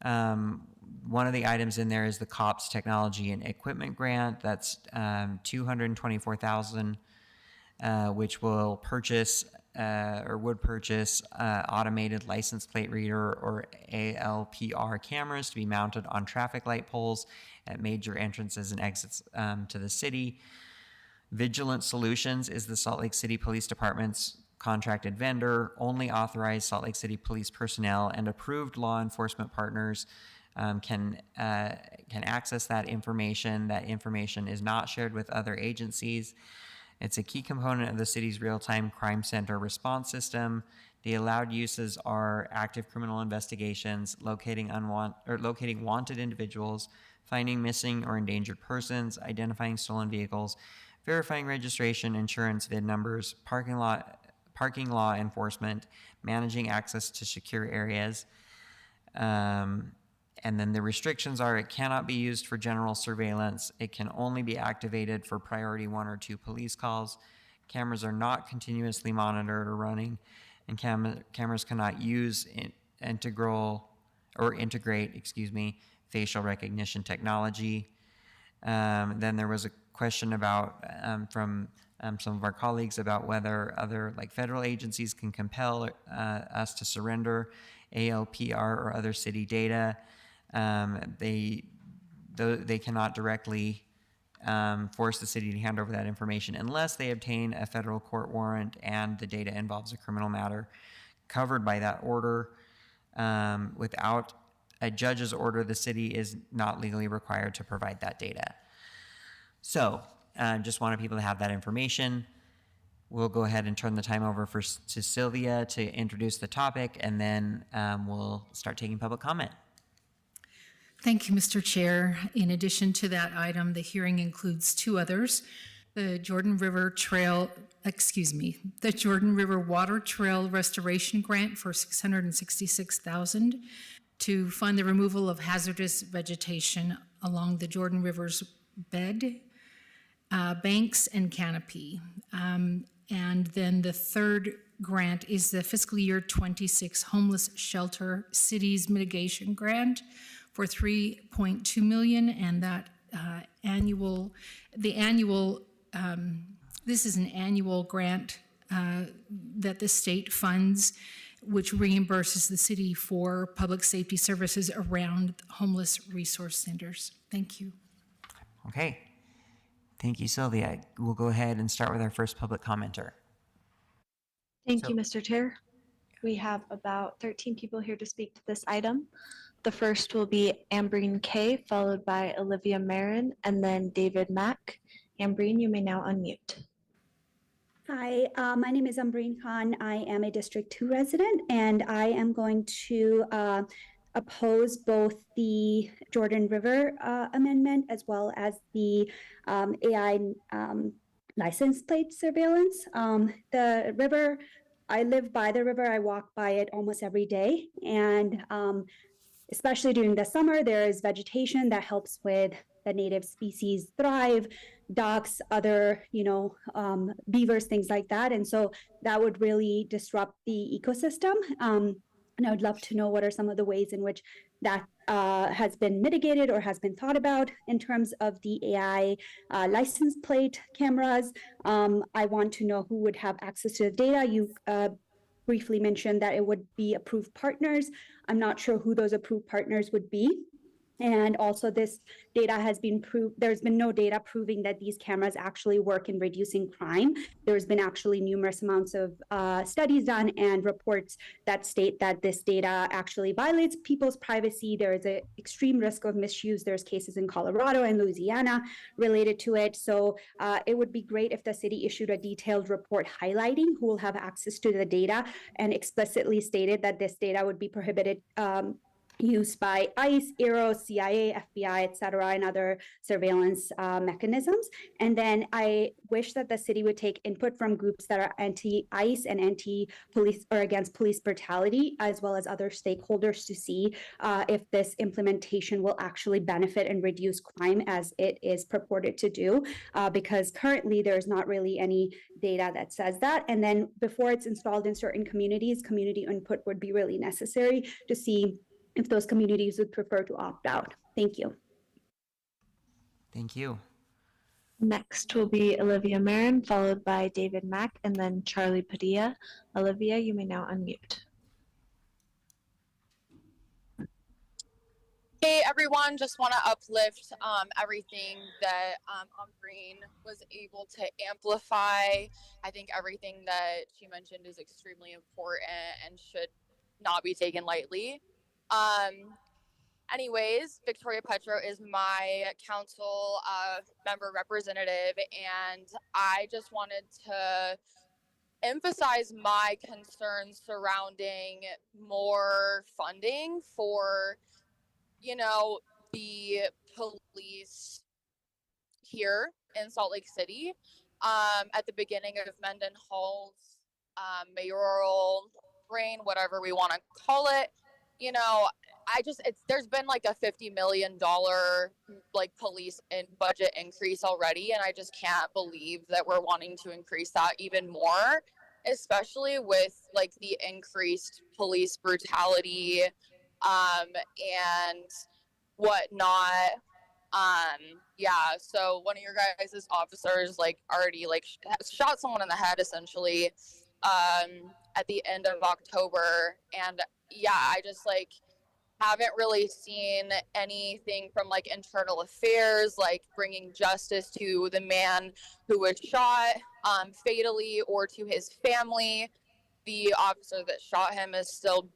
one of the items in there is the COPS Technology and Equipment Grant. That's $224,000, which will purchase or would purchase automated license plate reader or ALPR cameras to be mounted on traffic light poles at major entrances and exits to the city. Vigilant Solutions is the Salt Lake City Police Department's contracted vendor. Only authorized Salt Lake City police personnel and approved law enforcement partners can access that information. That information is not shared with other agencies. It's a key component of the city's real-time crime center response system. The allowed uses are active criminal investigations, locating wanted individuals, finding missing or endangered persons, identifying stolen vehicles, verifying registration, insurance, VIN numbers, parking law enforcement, managing access to secure areas. And then the restrictions are it cannot be used for general surveillance. It can only be activated for priority 1 or 2 police calls. Cameras are not continuously monitored or running, and cameras cannot use integrate facial recognition technology. Then there was a question about from some of our colleagues about whether other federal agencies can compel us to surrender ALPR or other city data. They cannot directly force the city to hand over that information unless they obtain a federal court warrant and the data involves a criminal matter covered by that order. Without a judge's order, the city is not legally required to provide that data. So just wanted people to have that information. We'll go ahead and turn the time over to Sylvia to introduce the topic, and then we'll start taking public comment. Thank you, Mr. Chair. In addition to that item, the hearing includes 2 others. The Jordan River Water Trail Restoration Grant for $666,000 to fund the removal of hazardous vegetation along the Jordan River's bed, banks, and canopy. And then the third grant is the fiscal year 26 Homeless Shelter Cities Mitigation Grant for $3.2 million, and that this is an annual grant that the state funds which reimburses the city for public safety services around homeless resource centers. Thank you. Okay. Thank you, Sylvia. We'll go ahead and start with our first public commenter. Thank you, Mr. Chair. We have about 13 people here to speak to this item. The first will be Ambreen Kay, followed by Olivia Marin, and then David Mack. Ambreen, you may now unmute. Hi, my name is Ambreen Khan. I am a District 2 resident, and I am going to oppose both the Jordan River amendment as well as the AI license plate surveillance. The river, I live by the river. I walk by it almost every day, and especially during the summer, there is vegetation that helps with the native species thrive, ducks, other, beavers, things like that. And so that would really disrupt the ecosystem. And I would love to know what are some of the ways in which that has been mitigated or has been thought about in terms of the AI license plate cameras. I want to know who would have access to the data. You briefly mentioned that it would be approved partners. I'm not sure who those approved partners would be. And also this data has been proved, there's been no data proving that these cameras actually work in reducing crime. There's been actually numerous amounts of studies done and reports that state that this data actually violates people's privacy. There is an extreme risk of misuse. There's cases in Colorado and Louisiana related to it. So it would be great if the city issued a detailed report highlighting who will have access to the data and explicitly stated that this data would be prohibited used by ICE, ERO, CIA, FBI, et cetera, and other surveillance mechanisms. And then I wish that the city would take input from groups that are anti-ICE and anti-police or against police brutality, as well as other stakeholders to see if this implementation will actually benefit and reduce crime as it is purported to do, because currently there's not really any data that says that. And then before it's installed in certain communities, community input would be really necessary to see if those communities would prefer to opt out. Thank you. Thank you. Next will be Olivia Marin, followed by David Mack, and then Charlie Padilla. Olivia, you may now unmute. Hey everyone, just want to uplift everything that Ambreen was able to amplify. I think everything that she mentioned is extremely important and should not be taken lightly. Anyways, Victoria Petro is my council member representative, and I just wanted to emphasize my concerns surrounding more funding for, the police here in Salt Lake City. At the beginning of Mendenhall's mayoral reign, whatever we want to call it, there's been like a $50 million police budget increase already, and I just can't believe that we're wanting to increase that even more, especially with the increased police brutality and whatnot. So one of your guys' officers already shot someone in the head essentially at the end of October, and I just haven't really seen anything from internal affairs, bringing justice to the man who was shot fatally or to his family. The officer that shot him is still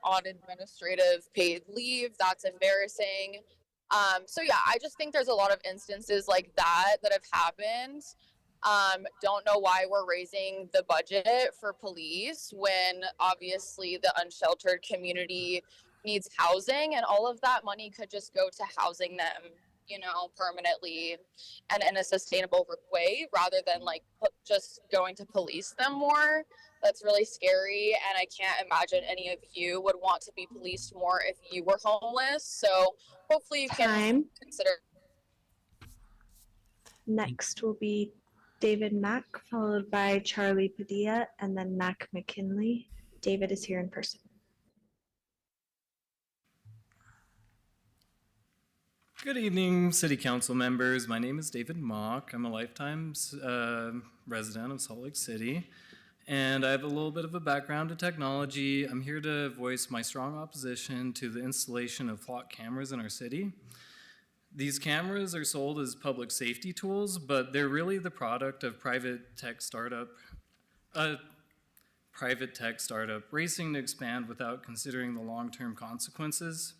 on administrative paid leave. That's embarrassing. I just think there's a lot of instances like that have happened. Don't know why we're raising the budget for police when obviously the unsheltered community needs housing, and all of that money could just go to housing them, permanently and in a sustainable way rather than just going to police them more. That's really scary, and I can't imagine any of you would want to be policed more if you were homeless. So hopefully you can consider. Next will be David Mack, followed by Charlie Padilla, and then Mac McKinley. David is here in person. Good evening, City Council members. My name is David Mock. I'm a lifetime resident of Salt Lake City, and I have a little bit of a background in technology. I'm here to voice my strong opposition to the installation of flock cameras in our city. These cameras are sold as public safety tools, but they're really the product of private tech startup racing to expand without considering the long-term consequences.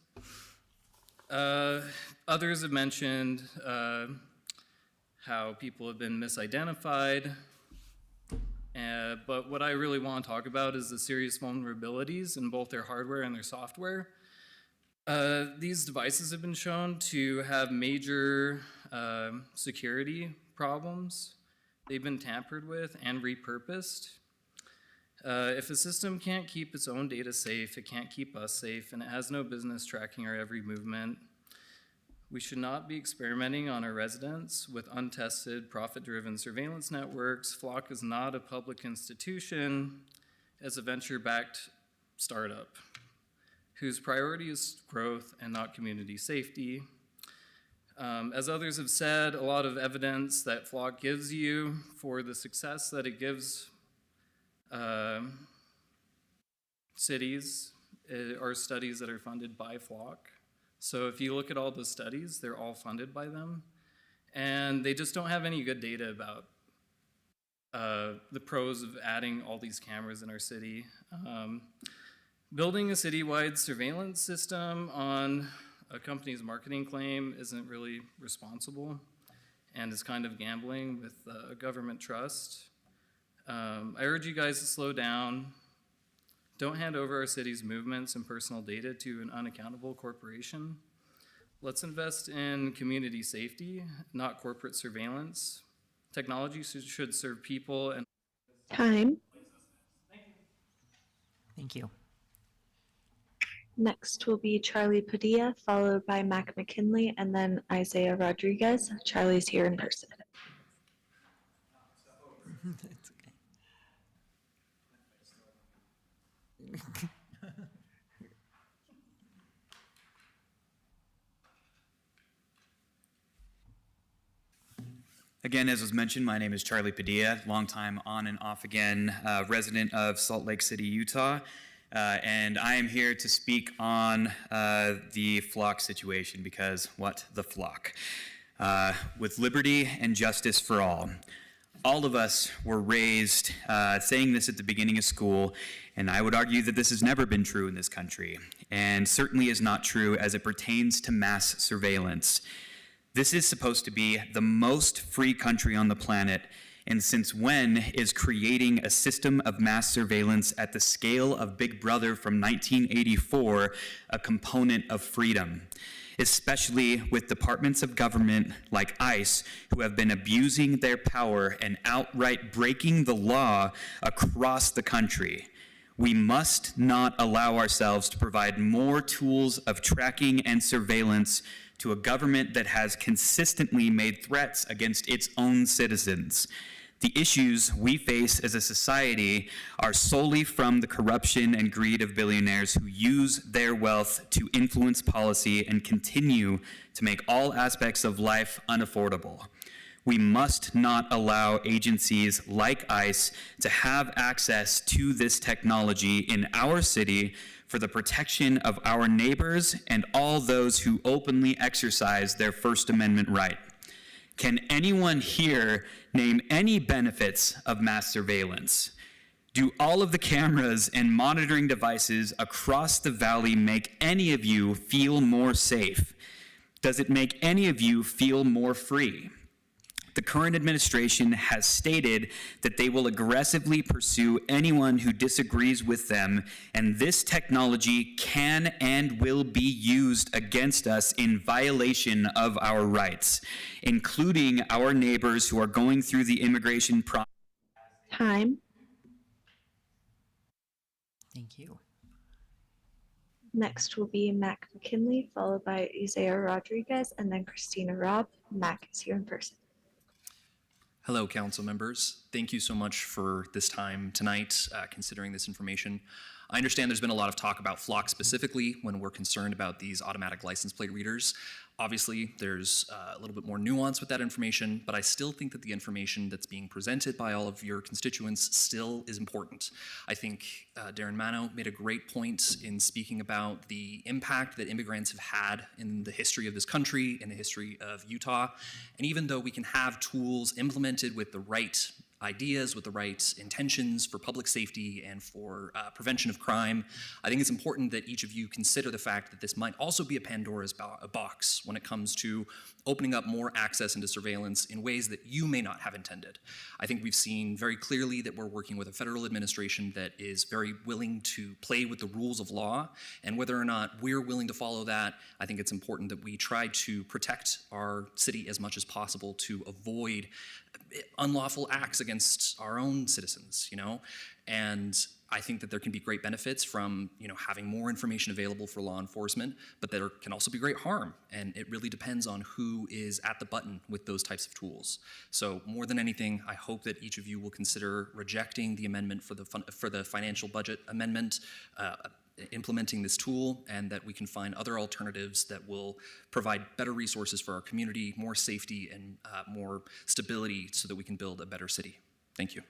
Others have mentioned how people have been misidentified, but what I really want to talk about is the serious vulnerabilities in both their hardware and their software. These devices have been shown to have major security problems. They've been tampered with and repurposed. If a system can't keep its own data safe, it can't keep us safe, and it has no business tracking our every movement. We should not be experimenting on our residents with untested, profit-driven surveillance networks. Flock is not a public institution, as a venture-backed startup whose priority is growth and not community safety. As others have said, a lot of evidence that Flock gives you for the success that it gives cities are studies that are funded by Flock. So if you look at all the studies, they're all funded by them. And they just don't have any good data about the pros of adding all these cameras in our city. Building a citywide surveillance system on a company's marketing claim isn't really responsible and is kind of gambling with government trust. I urge you guys to slow down. Don't hand over our city's movements and personal data to an unaccountable corporation. Let's invest in community safety, not corporate surveillance. Technology should serve people and... Time. Thank you. Next will be Charlie Padilla, followed by Mac McKinley, and then Isaiah Rodriguez. Charlie's here in person. It's okay. Again, as was mentioned, my name is Charlie Padilla, longtime on and off again resident of Salt Lake City, Utah. And I am here to speak on the flock situation because what the flock? With liberty and justice for all. All of us were raised saying this at the beginning of school, and I would argue that this has never been true in this country, and certainly is not true as it pertains to mass surveillance. This is supposed to be the most free country on the planet, and since when is creating a system of mass surveillance at the scale of Big Brother from 1984 a component of freedom? Especially with departments of government like ICE who have been abusing their power and outright breaking the law across the country. We must not allow ourselves to provide more tools of tracking and surveillance to a government that has consistently made threats against its own citizens. The issues we face as a society are solely from the corruption and greed of billionaires who use their wealth to influence policy and continue to make all aspects of life unaffordable. We must not allow agencies like ICE to have access to this technology in our city for the protection of our neighbors and all those who openly exercise their First Amendment right. Can anyone here name any benefits of mass surveillance? Do all of the cameras and monitoring devices across the valley make any of you feel more safe? Does it make any of you feel more free? The current administration has stated that they will aggressively pursue anyone who disagrees with them, and this technology can and will be used against us in violation of our rights, including our neighbors who are going through the immigration process. Time. Thank you. Next will be Mac McKinley, followed by Isaiah Rodriguez, and then Christina Robb. Mac is here in person. Hello, council members. Thank you so much for this time tonight, considering this information. I understand there's been a lot of talk about Flock specifically when we're concerned about these automatic license plate readers. Obviously, there's a little bit more nuance with that information, but I still think that the information that's being presented by all of your constituents still is important. I think Darren Mano made a great point in speaking about the impact that immigrants have had in the history of this country, in the history of Utah. And even though we can have tools implemented with the right ideas, with the right intentions for public safety and for prevention of crime, I think it's important that each of you consider the fact that this might also be a Pandora's box when it comes to opening up more access into surveillance in ways that you may not have intended. I think we've seen very clearly that we're working with a federal administration that is very willing to play with the rules of law, and whether or not we're willing to follow that, I think it's important that we try to protect our city as much as possible to avoid unlawful acts against our own citizens, you know? And I think that there can be great benefits from, you know, having more information available for law enforcement, but there can also be great harm. And it really depends on who is at the button with those types of tools. So more than anything, I hope that each of you will consider rejecting the amendment for the financial budget amendment, implementing this tool, and that we can find other alternatives that will provide better resources for our community, more safety, and more stability so that we can build a better city. Thank you.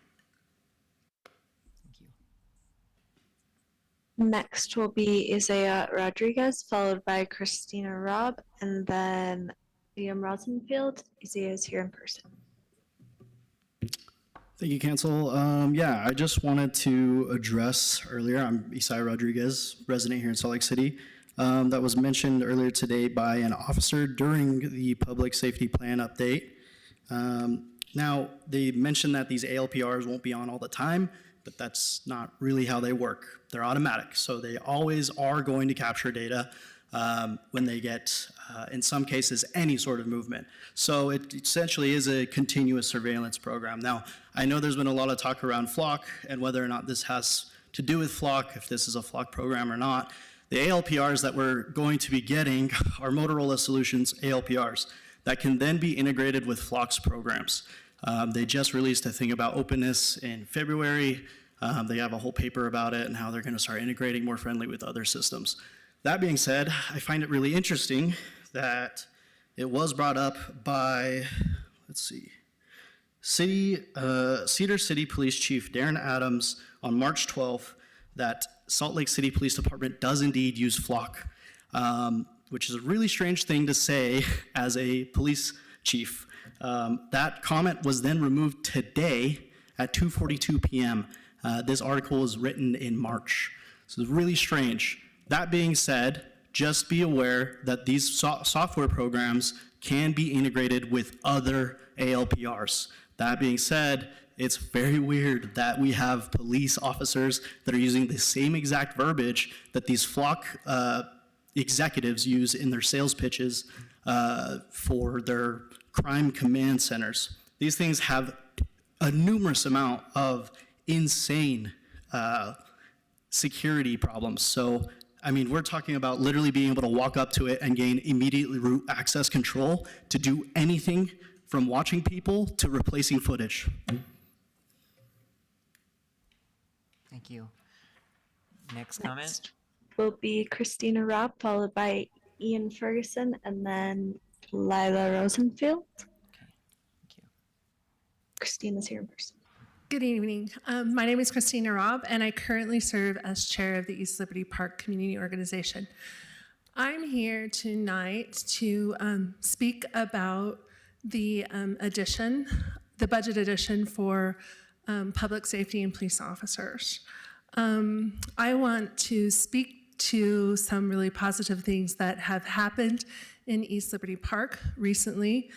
Next will be Isaiah Rodriguez, followed by Christina Robb, and then Liam Rosenfield. Isaiah is here in person. Thank you, Council. Yeah, I just wanted to address earlier, I'm Isaiah Rodriguez, resident here in Salt Lake City. That was mentioned earlier today by an officer during the public safety plan update. Now, they mentioned that these ALPRs won't be on all the time, but that's not really how they work. They're automatic, so they always are going to capture data when they get, in some cases, any sort of movement. So it essentially is a continuous surveillance program. Now, I know there's been a lot of talk around Flock and whether or not this has to do with Flock, if this is a Flock program or not. The ALPRs that we're going to be getting are Motorola Solutions ALPRs that can then be integrated with Flock's programs. They just released a thing about openness in February. They have a whole paper about it and how they're going to start integrating more friendly with other systems. That being said, I find it really interesting that it was brought up by, let's see, Cedar City Police Chief Darren Adams on March 12th that Salt Lake City Police Department does indeed use Flock, which is a really strange thing to say as a police chief. That comment was then removed today at 2:42 p.m. This article was written in March, so it's really strange. That being said, just be aware that these software programs can be integrated with other ALPRs. That being said, it's very weird that we have police officers that are using the same exact verbiage that these Flock executives use in their sales pitches for their crime command centers. These things have a numerous amount of insane security problems. So, I mean, we're talking about literally being able to walk up to it and gain immediately root access control to do anything from watching people to replacing footage. Thank you. Next comment? Next will be Christina Robb, followed by Ian Ferguson, and then Lila Rosenfield. Okay, thank you. Christina's here in person. Good evening. My name is Christina Robb, and I currently serve as chair of the East Liberty Park Community Organization. I'm here tonight to speak about the budget addition for public safety and police officers. I want to speak to some really positive things that have happened in East Liberty Park recently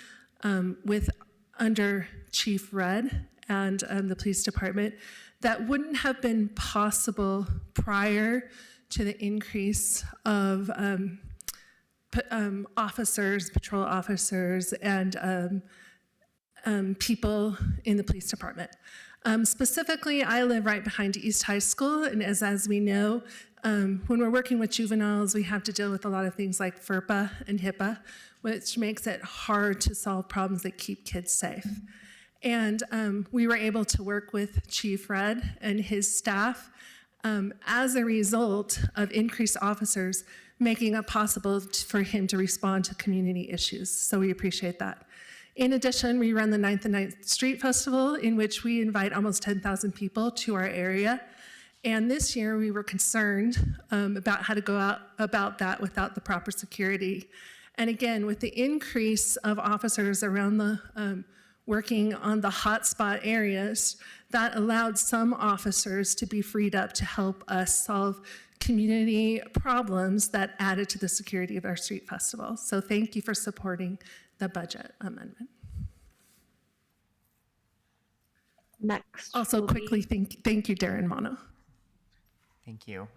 under Chief Red and the police department that wouldn't have been possible prior to the increase of officers, patrol officers, and people in the police department. Specifically, I live right behind East High School, and as we know, when we're working with juveniles, we have to deal with a lot of things like FERPA and HIPAA, which makes it hard to solve problems that keep kids safe. And we were able to work with Chief Red and his staff as a result of increased officers making it possible for him to respond to community issues. So we appreciate that. In addition, we run the 9th and 9th Street Festival, in which we invite almost 10,000 people to our area. And this year we were concerned about how to go out about that without the proper security. And again, with the increase of officers around the working on the hotspot areas, that allowed some officers to be freed up to help us solve community problems that added to the security of our street festival. So thank you for supporting the budget amendment. Next. Also quickly, thank you, Darren Mono. Thank you.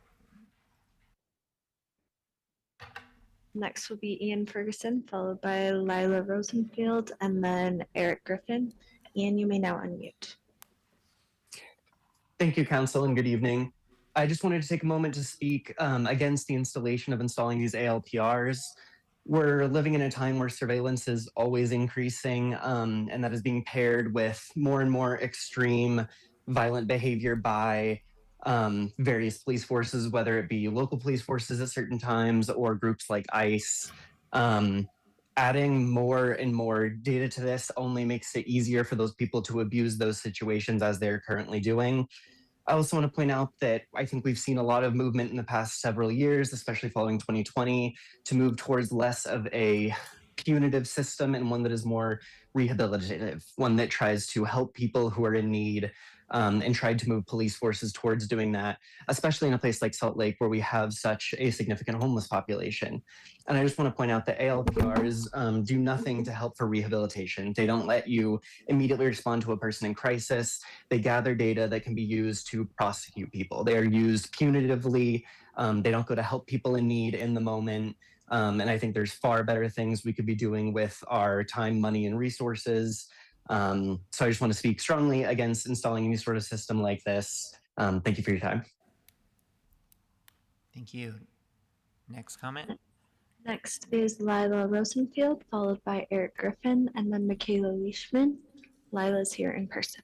Next will be Ian Ferguson, followed by Lila Rosenfield, and then Eric Griffin. Ian, you may now unmute. Thank you, Council, and good evening. I just wanted to take a moment to speak against the installation of installing these ALPRs. We're living in a time where surveillance is always increasing, and that is being paired with more and more extreme violent behavior by various police forces, whether it be local police forces at certain times or groups like ICE. Adding more and more data to this only makes it easier for those people to abuse those situations as they're currently doing. I also want to point out that I think we've seen a lot of movement in the past several years, especially following 2020, to move towards less of a punitive system and one that is more rehabilitative, one that tries to help people who are in need, and tried to move police forces towards doing that, especially in a place like Salt Lake where we have such a significant homeless population. And I just want to point out that ALPRs do nothing to help for rehabilitation. They don't let you immediately respond to a person in crisis. They gather data that can be used to prosecute people. They are used punitively. They don't go to help people in need in the moment. And I think there's far better things we could be doing with our time, money, and resources. So I just want to speak strongly against installing any sort of system like this. Thank you for your time. Thank you. Next comment. Next is Lila Rosenfield, followed by Eric Griffin, and then Michaela Leishman. Lila's here in person.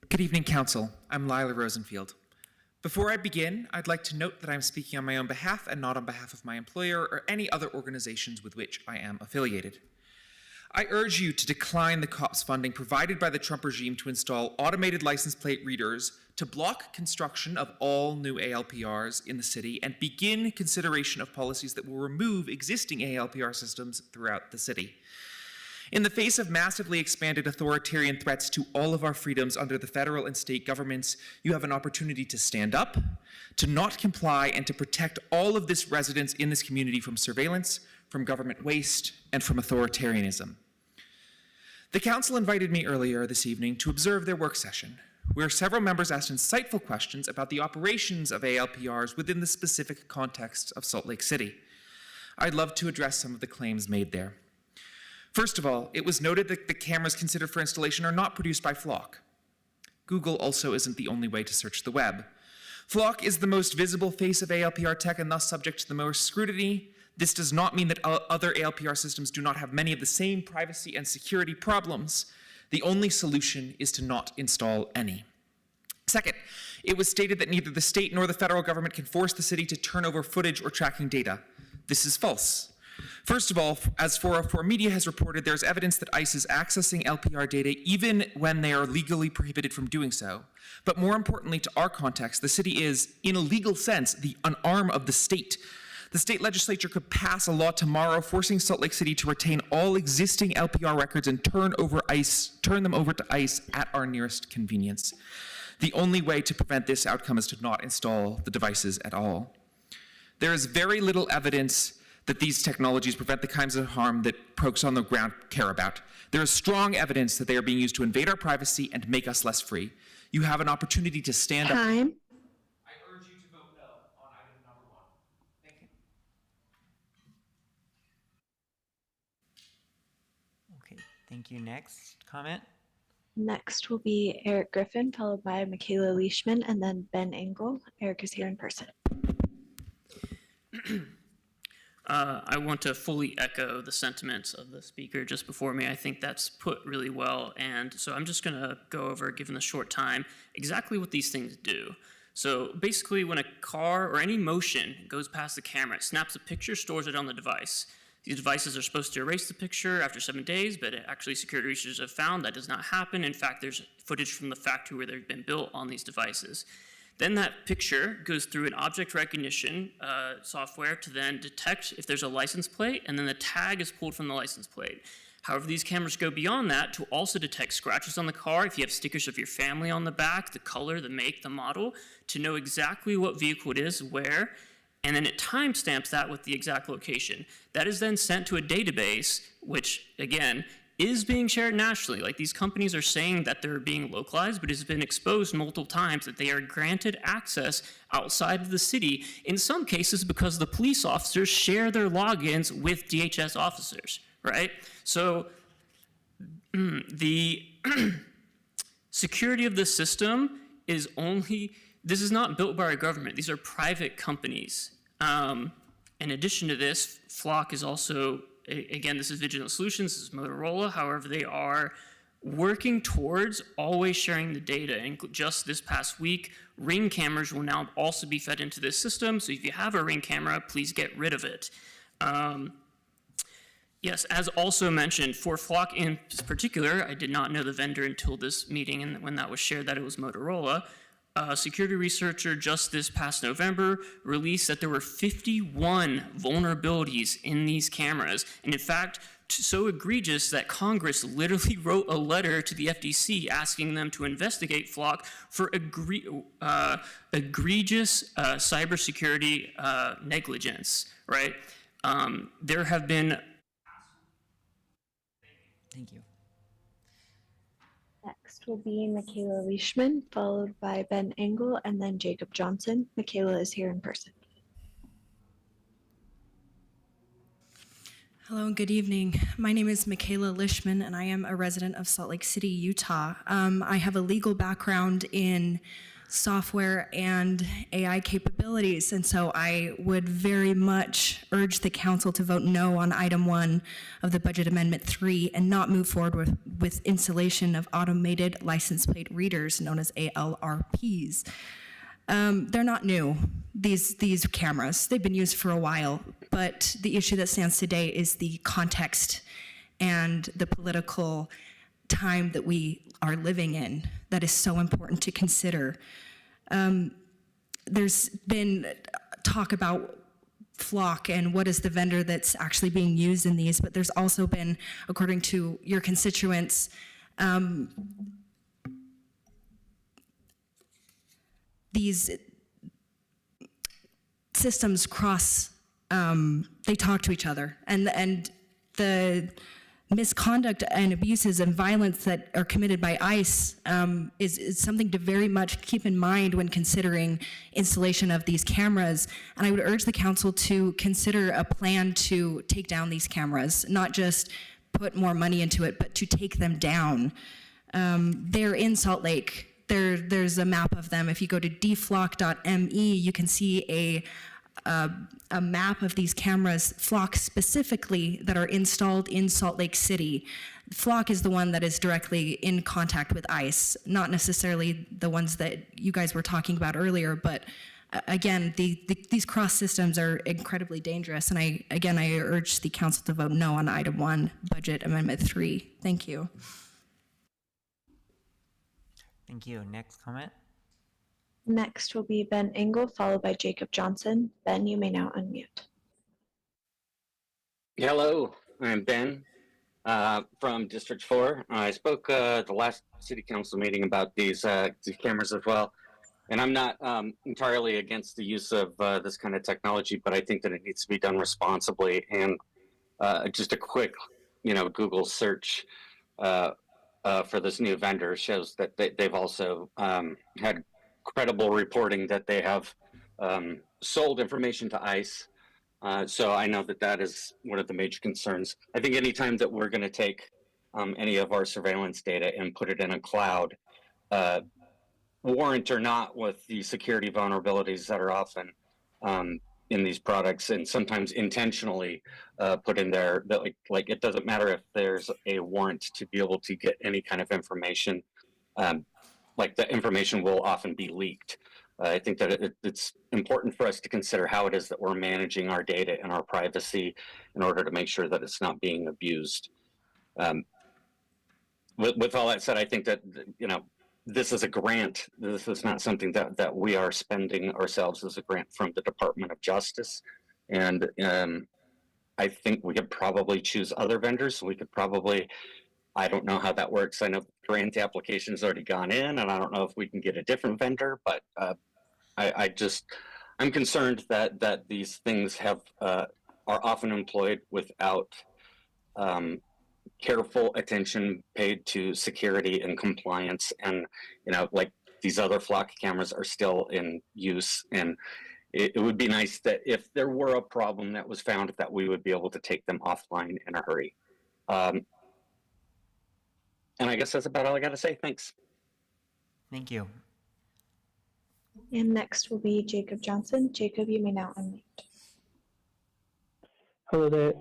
Good evening, Council. I'm Lila Rosenfield. Before I begin, I'd like to note that I'm speaking on my own behalf and not on behalf of my employer or any other organizations with which I am affiliated. I urge you to decline the COPS funding provided by the Trump regime to install automated license plate readers, to block construction of all new ALPRs in the city, and begin consideration of policies that will remove existing ALPR systems throughout the city. In the face of massively expanded authoritarian threats to all of our freedoms under the federal and state governments, you have an opportunity to stand up, to not comply, and to protect all of this residents in this community from surveillance, from government waste, and from authoritarianism. The council invited me earlier this evening to observe their work session, where several members asked insightful questions about the operations of ALPRs within the specific context of Salt Lake City. I'd love to address some of the claims made there. First of all, it was noted that the cameras considered for installation are not produced by Flock. Google also isn't the only way to search the web. Flock is the most visible face of ALPR tech and thus subject to the most scrutiny. This does not mean that other ALPR systems do not have many of the same privacy and security problems. The only solution is to not install any. Second, it was stated that neither the state nor the federal government can force the city to turn over footage or tracking data. This is false. First of all, as 404 Media has reported, there's evidence that ICE is accessing LPR data even when they are legally prohibited from doing so. But more importantly, to our context, the city is, in a legal sense, an arm of the state. The state legislature could pass a law tomorrow forcing Salt Lake City to retain all existing LPR records and turn them over to ICE at our nearest convenience. The only way to prevent this outcome is to not install the devices at all. There is very little evidence that these technologies prevent the kinds of harm that folks on the ground care about. There is strong evidence that they are being used to invade our privacy and make us less free. You have an opportunity to stand up. Time. I urge you to vote no on item number 1. Thank you. Okay, thank you. Next comment. Next will be Eric Griffin, followed by Michaela Leishman, and then Ben Engel. Eric is here in person. I want to fully echo the sentiments of the speaker just before me. I think that's put really well. And so I'm just going to go over, given the short time, exactly what these things do. So basically, when a car or any motion goes past the camera, it snaps a picture, stores it on the device. These devices are supposed to erase the picture after 7 days, but actually security researchers have found that does not happen. In fact, there's footage from the factory where they've been built on these devices. Then that picture goes through an object recognition software to then detect if there's a license plate, and then the tag is pulled from the license plate. However, these cameras go beyond that to also detect scratches on the car, if you have stickers of your family on the back, the color, the make, the model, to know exactly what vehicle it is, where, and then it timestamps that with the exact location. That is then sent to a database, which, again, is being shared nationally. Like, these companies are saying that they're being localized, but it's been exposed multiple times that they are granted access outside of the city, in some cases because the police officers share their logins with DHS officers, right? So the security of the system is only, this is not built by our government. These are private companies. In addition to this, Flock is also, again, this is Vigilant Solutions, this is Motorola. However, they are working towards always sharing the data. And just this past week, Ring cameras will now also be fed into this system. So if you have a Ring camera, please get rid of it. Yes, as also mentioned, for Flock in particular, I did not know the vendor until this meeting, and when that was shared that it was Motorola. A security researcher just this past November released that there were 51 vulnerabilities in these cameras. And in fact, so egregious that Congress literally wrote a letter to the FTC asking them to investigate Flock for egregious cybersecurity negligence, right? There have been... Thank you. Next will be Michaela Leishman, followed by Ben Engel, and then Jacob Johnson. Michaela is here in person. Hello and good evening. My name is Michaela Leishman, and I am a resident of Salt Lake City, Utah. I have a legal background in software and AI capabilities, and so I would very much urge the council to vote no on item 1 of the Budget Amendment 3 and not move forward with installation of automated license plate readers known as ALRPs. They're not new, these cameras. They've been used for a while, but the issue that stands today is the context and the political time that we are living in that is so important to consider. There's been talk about Flock and what is the vendor that's actually being used in these, but there's also been, according to your constituents, these systems cross, they talk to each other, and the misconduct and abuses and violence that are committed by ICE is something to very much keep in mind when considering installation of these cameras. And I would urge the council to consider a plan to take down these cameras, not just put more money into it, but to take them down. They're in Salt Lake. There's a map of them. If you go to dflock.me, you can see a map of these cameras, Flock specifically, that are installed in Salt Lake City. Flock is the one that is directly in contact with ICE, not necessarily the ones that you guys were talking about earlier, but again, these cross systems are incredibly dangerous, and I urge the council to vote no on item 1, Budget Amendment 3. Thank you. Thank you. Next comment. Next will be Ben Engel, followed by Jacob Johnson. Ben, you may now unmute. Hello, I'm Ben from District 4. I spoke at the last city council meeting about these cameras as well. And I'm not entirely against the use of this kind of technology, but I think that it needs to be done responsibly. And just a quick, Google search for this new vendor shows that they've also had credible reporting that they have sold information to ICE. So I know that is one of the major concerns. I think anytime that we're going to take any of our surveillance data and put it in a cloud, warrant or not, with the security vulnerabilities that are often in these products, and sometimes intentionally put in there that like it doesn't matter if there's a warrant to be able to get any kind of information. Like the information will often be leaked. I think that it's important for us to consider how it is that we're managing our data and our privacy in order to make sure that it's not being abused. With all that said, I think that, you know, this is a grant. This is not something that we are spending ourselves. As a grant from the Department of Justice. And I think we could probably choose other vendors. We could probably, I don't know how that works. I know the grant application has already gone in, and I don't know if we can get a different vendor, but I'm concerned that these things are often employed without careful attention paid to security and compliance. And, you know, like these other flock cameras are still in use. And it would be nice that if there were a problem that was found, that we would be able to take them offline in a hurry. And I guess that's about all I got to say. Thanks. Thank you. And next will be Jacob Johnson. Jacob, you may now unmute. Hello there.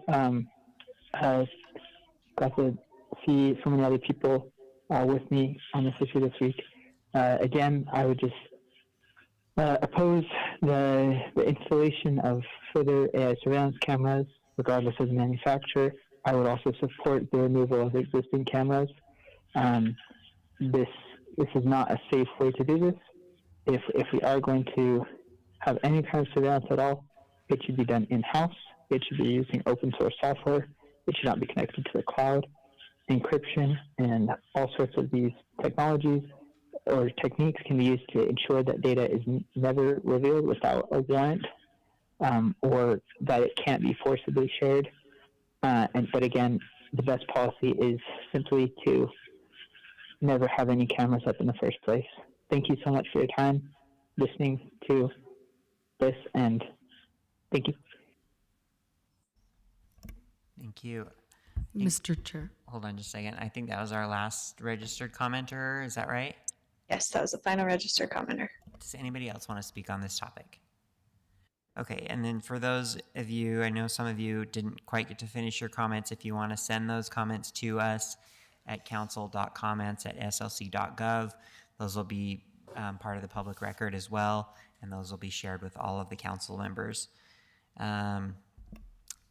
Got to see so many other people with me on this issue this week. Again, I would just oppose the installation of further AI surveillance cameras, regardless of the manufacturer. I would also support the removal of existing cameras. This is not a safe way to do this. If we are going to have any kind of surveillance at all, it should be done in-house. It should be using open source software. It should not be connected to the cloud. Encryption and all sorts of these technologies or techniques can be used to ensure that data is never revealed without a warrant, or that it can't be forcibly shared. But again, the best policy is simply to never have any cameras up in the first place. Thank you so much for your time listening to this, and thank you. Thank you. Mr. Chair. Hold on just a second. I think that was our last registered commenter. Is that right? Yes, that was the final registered commenter. Does anybody else want to speak on this topic? Okay, and then for those of you, I know some of you didn't quite get to finish your comments. If you want to send those comments to us at council.comments@slc.gov, those will be part of the public record as well, and those will be shared with all of the council members.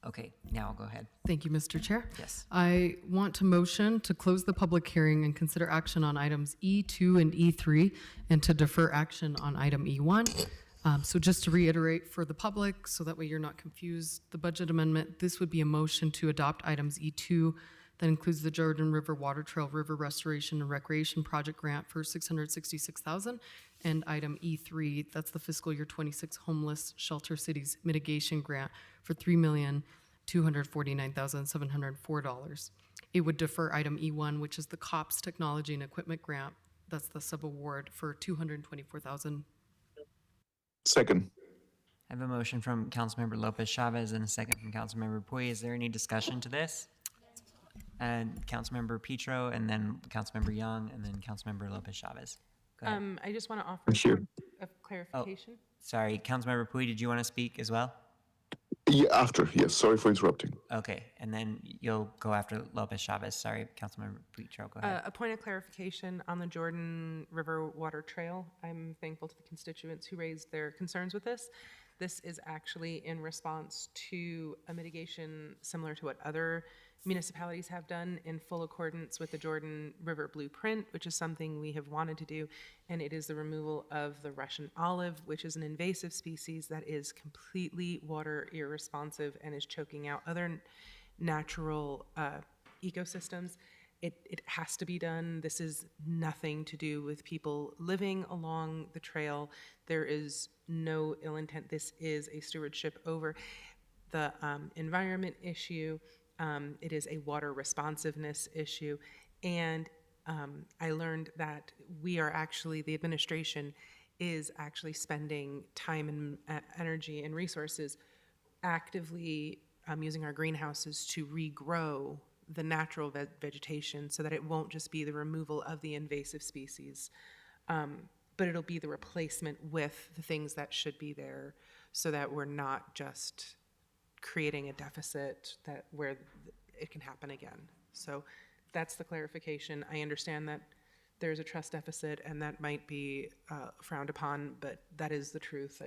Okay, now I'll go ahead. Thank you, Mr. Chair. Yes. I want to motion to close the public hearing and consider action on items E2 and E3, and to defer action on item E1. So just to reiterate for the public, so that way you're not confused, the budget amendment, this would be a motion to adopt items E2 that includes the Jordan River Water Trail River Restoration and Recreation Project Grant for $666,000, and item E3, that's the fiscal year 26 Homeless Shelter Cities Mitigation Grant for $3,249,704. It would defer item E1, which is the COPS Technology and Equipment Grant. That's the sub-award for $224,000. Second. I have a motion from Councilmember Lopez Chavez and a second from Councilmember Pui. Is there any discussion to this? And Councilmember Petro, and then Councilmember Young, and then Councilmember Lopez Chavez. Go ahead. I just want to offer Thank you. a clarification. Sorry, Councilmember Pui, did you want to speak as well? Yeah, after. Yes. Sorry for interrupting. Okay, and then you'll go after Lopez Chavez. Sorry, Councilmember Petro, go ahead. A point of clarification on the Jordan River Water Trail. I'm thankful to the constituents who raised their concerns with this. This is actually in response to a mitigation similar to what other municipalities have done, in full accordance with the Jordan River Blueprint, which is something we have wanted to do, and it is the removal of the Russian olive, which is an invasive species that is completely water irresponsive and is choking out other natural ecosystems. It has to be done. This is nothing to do with people living along the trail. There is no ill intent. This is a stewardship over the environment issue. It is a water responsiveness issue. And I learned that we are actually, the administration is actually spending time and energy and resources actively using our greenhouses to regrow the natural vegetation so that it won't just be the removal of the invasive species, but it'll be the replacement with the things that should be there. so that we're not just creating a deficit where it can happen again. So that's the clarification. I understand that there's a trust deficit and that might be frowned upon, but that is the truth,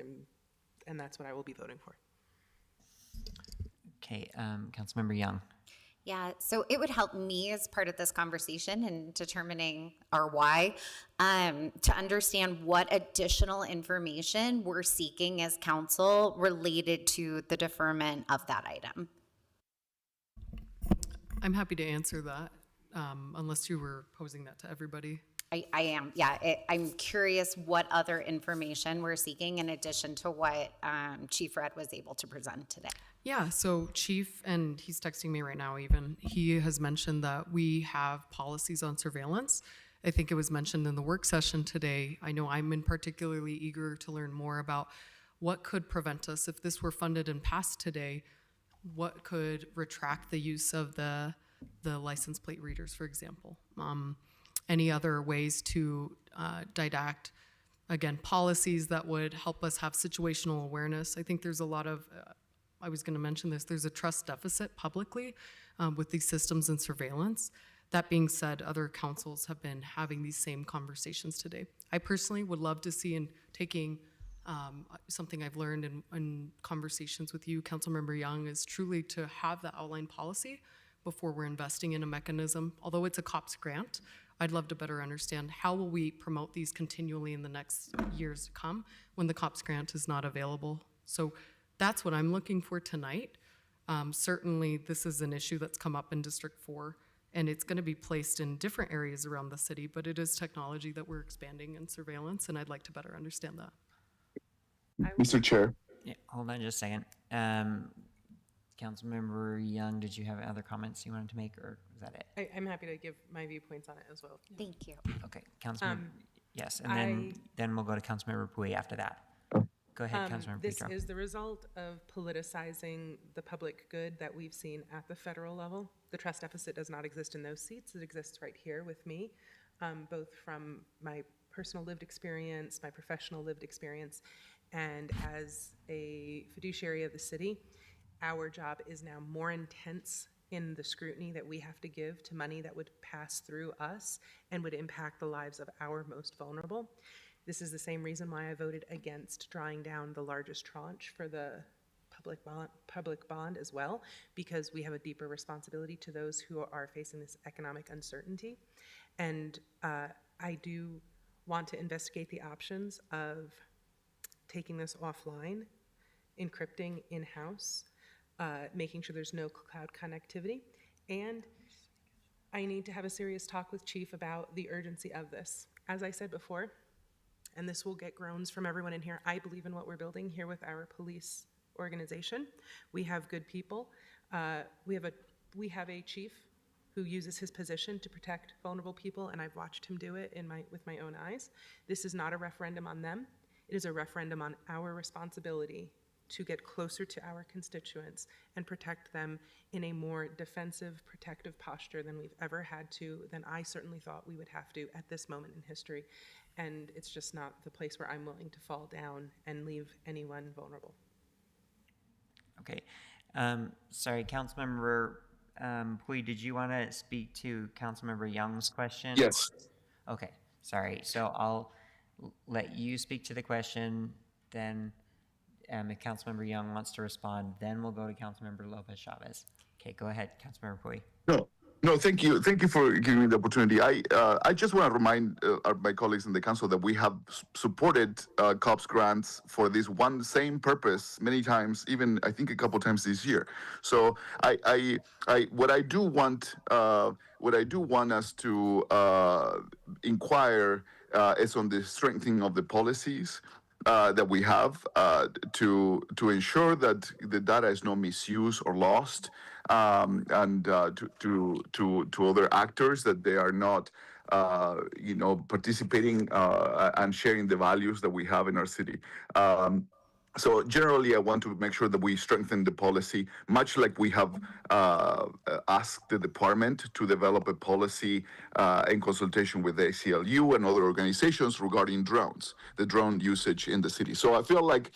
and that's what I will be voting for. Okay, Councilmember Young. Yeah, so it would help me as part of this conversation in determining our why, to understand what additional information we're seeking as council related to the deferment of that item. I'm happy to answer that, unless you were posing that to everybody. I am, yeah. I'm curious what other information we're seeking in addition to what Chief Red was able to present today. Yeah, so Chief, and he's texting me right now even, he has mentioned that we have policies on surveillance. I think it was mentioned in the work session today. I know I'm particularly eager to learn more about what could prevent us if this were funded and passed today. What could retract the use of the license plate readers, for example? Any other ways to didact, again, policies that would help us have situational awareness. I think there's a lot of, I was going to mention this, there's a trust deficit publicly with these systems and surveillance. That being said, other councils have been having these same conversations today. I personally would love to see, in taking something I've learned in conversations with you, Councilmember Young, is truly to have the outline policy before we're investing in a mechanism. Although it's a COPS grant, I'd love to better understand how will we promote these continually in the next years to come when the COPS grant is not available. So that's what I'm looking for tonight. Certainly this is an issue that's come up in District 4, and it's going to be placed in different areas around the city, but it is technology that we're expanding in surveillance, and I'd like to better understand that. Mr. Chair. Yeah, hold on just a second. Councilmember Young, did you have other comments you wanted to make, or was that it? I'm happy to give my viewpoints on it as well. Thank you. Okay, Councilmember, yes, and then we'll go to Councilmember Pui after that. Go ahead, Councilmember This Petro. is the result of politicizing the public good that we've seen at the federal level. The trust deficit does not exist in those seats. It exists right here with me, both from my personal lived experience, my professional lived experience, and as a fiduciary of the city. Our job is now more intense in the scrutiny that we have to give to money that would pass through us and would impact the lives of our most vulnerable. This is the same reason why I voted against drawing down the largest tranche for the public bond as well, because we have a deeper responsibility to those who are facing this economic uncertainty. And I do want to investigate the options of taking this offline, encrypting in-house, making sure there's no cloud connectivity, and I need to have a serious talk with Chief about the urgency of this. As I said before, and this will get groans from everyone in here, I believe in what we're building here with our police organization. We have good people. We have a chief who uses his position to protect vulnerable people, and I've watched him do it with my own eyes. This is not a referendum on them. It is a referendum on our responsibility to get closer to our constituents and protect them in a more defensive, protective posture than we've ever had to, than I certainly thought we would have to at this moment in history. And it's just not the place where I'm willing to fall down and leave anyone vulnerable. Okay. Sorry, Councilmember Pui, did you want to speak to Councilmember Young's question? Yes. Okay, sorry. So I'll let you speak to the question, then if Councilmember Young wants to respond, then we'll go to Councilmember Lopez Chavez. Okay, go ahead, Councilmember Pui. No, thank you. Thank you for giving me the opportunity. I just want to remind my colleagues in the council that we have supported COPS grants for this one same purpose many times, even I think a couple times this year. So what I do want us to inquire is on the strengthening of the policies that we have to ensure that the data is not misused or lost, and to other actors, that they are not participating and sharing the values that we have in our city. So generally, I want to make sure that we strengthen the policy, much like we have asked the department to develop a policy in consultation with the ACLU and other organizations regarding drones, the drone usage in the city. So I feel like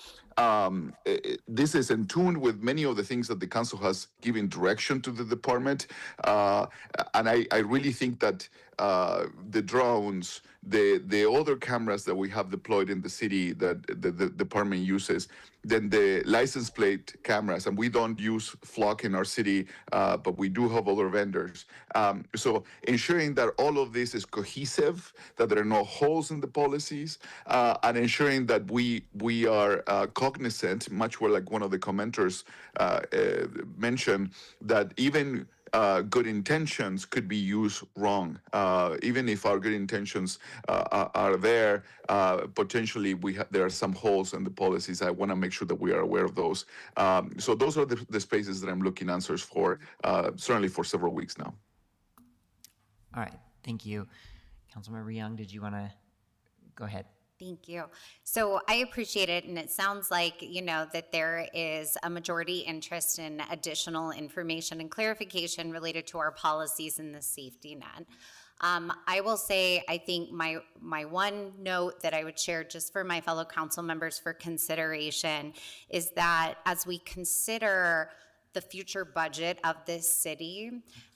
this is in tune with many of the things that the council has given direction to the department. And I really think that the drones, the other cameras that we have deployed in the city that the department uses, then the license plate cameras, and we don't use Flock in our city, but we do have other vendors. So ensuring that all of this is cohesive, that there are no holes in the policies, and ensuring that we are cognizant, much more like one of the commenters mentioned, that even good intentions could be used wrong. Even if our good intentions are there, potentially there are some holes in the policies. I want to make sure that we are aware of those. So those are the spaces that I'm looking answers for, certainly for several weeks now. All right, thank you. Councilmember Young, did you want to go ahead? Thank you. So I appreciate it, and it sounds like, that there is a majority interest in additional information and clarification related to our policies in the safety net. I will say, I think my one note that I would share just for my fellow council members for consideration is that as we consider the future budget of this city,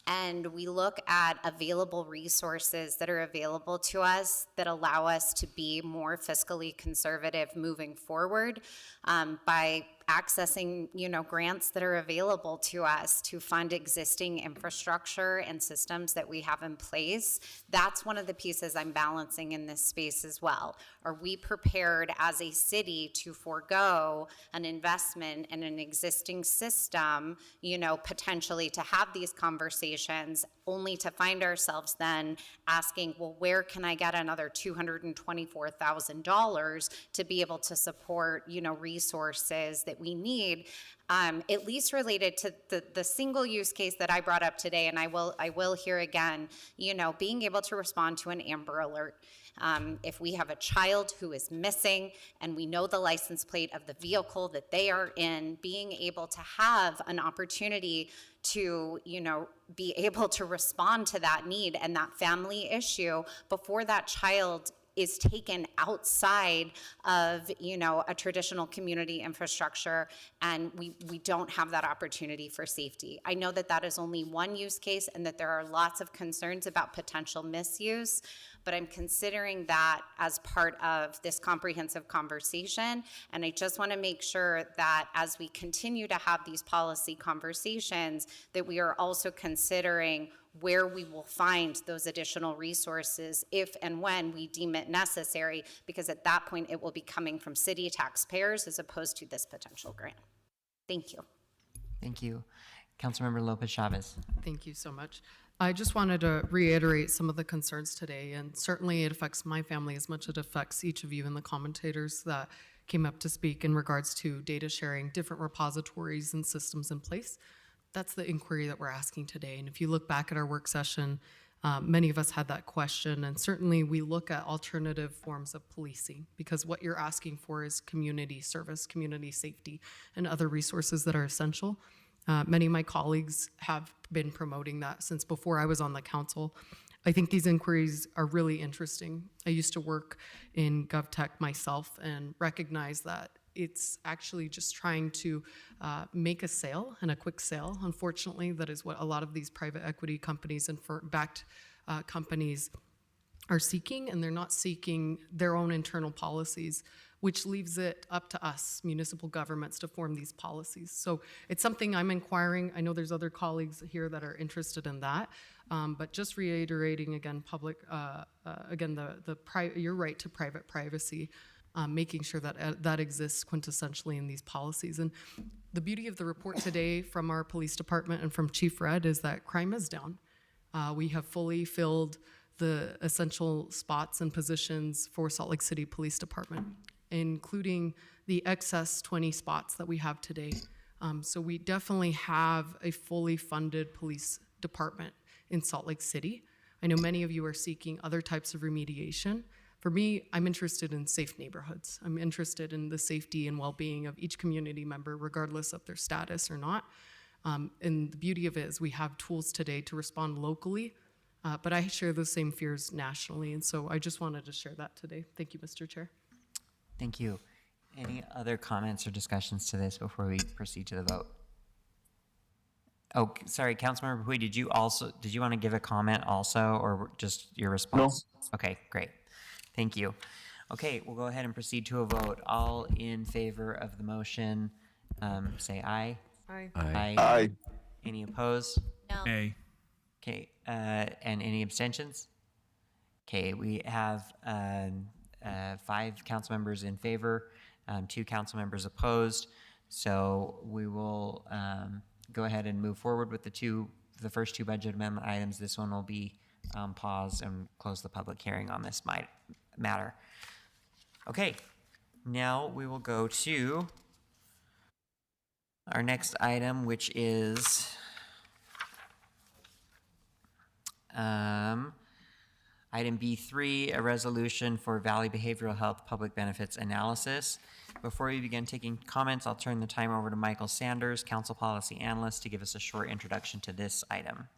and we look at available resources that are available to us that allow us to be more fiscally conservative moving forward, by accessing, grants that are available to us to fund existing infrastructure and systems that we have in place. That's one of the pieces I'm balancing in this space as well. Are we prepared as a city to forego an investment in an existing system, potentially to have these conversations, only to find ourselves then asking, well, where can I get another $224,000 to be able to support, resources that we need, at least related to the single use case that I brought up today, and I will hear again, being able to respond to an Amber Alert. If we have a child who is missing and we know the license plate of the vehicle that they are in, being able to have an opportunity to, be able to respond to that need and that family issue before that child is taken outside of, a traditional community infrastructure, and we don't have that opportunity for safety. I know that that is only one use case and that there are lots of concerns about potential misuse, but I'm considering that as part of this comprehensive conversation. And I just want to make sure that as we continue to have these policy conversations, that we are also considering where we will find those additional resources if and when we deem it necessary, because at that point it will be coming from city taxpayers as opposed to this potential grant. Thank you. Thank you. Councilmember Lopez Chavez. Thank you so much. I just wanted to reiterate some of the concerns today, and certainly it affects my family as much as it affects each of you and the commentators that came up to speak in regards to data sharing, different repositories and systems in place. That's the inquiry that we're asking today. And if you look back at our work session, many of us had that question, and certainly we look at alternative forms of policing, because what you're asking for is community service, community safety, and other resources that are essential. Many of my colleagues have been promoting that since before I was on the council. I think these inquiries are really interesting. I used to work in GovTech myself and recognize that it's actually just trying to make a sale, and a quick sale. Unfortunately, that is what a lot of these private equity companies and backed companies are seeking, and they're not seeking their own internal policies, which leaves it up to us, municipal governments, to form these policies. So it's something I'm inquiring. I know there's other colleagues here that are interested in that, but just reiterating again, your right to private privacy, making sure that that exists quintessentially in these policies. And the beauty of the report today from our police department and from Chief Red is that crime is down. We have fully filled the essential spots and positions for Salt Lake City Police Department, including the excess 20 spots that we have today. So we definitely have a fully funded police department in Salt Lake City. I know many of you are seeking other types of remediation. For me, I'm interested in safe neighborhoods. I'm interested in the safety and well-being of each community member, regardless of their status or not. And the beauty of it is we have tools today to respond locally, but I share those same fears nationally. And so I just wanted to share that today. Thank you, Mr. Chair. Thank you. Any other comments or discussions to this before we proceed to the vote? Oh, sorry, Councilmember Hui, did you want to give a comment also, or just your response? No. Okay, great. Thank you. Okay, we'll go ahead and proceed to a vote. All in favor of the motion, say aye. Aye. Aye. Aye. Any opposed? No. Aye. Okay, and any abstentions? Okay, we have 5 council members in favor, 2 council members opposed. So we will go ahead and move forward with the first 2 budget amendment items. This one will be paused and close the public hearing on this matter. Okay, now we will go to our next item, which is item B3, a resolution for Valley Behavioral Health Public Benefits Analysis. Before we begin taking comments, I'll turn the time over to Michael Sanders, Council Policy Analyst, to give us a short introduction to this item.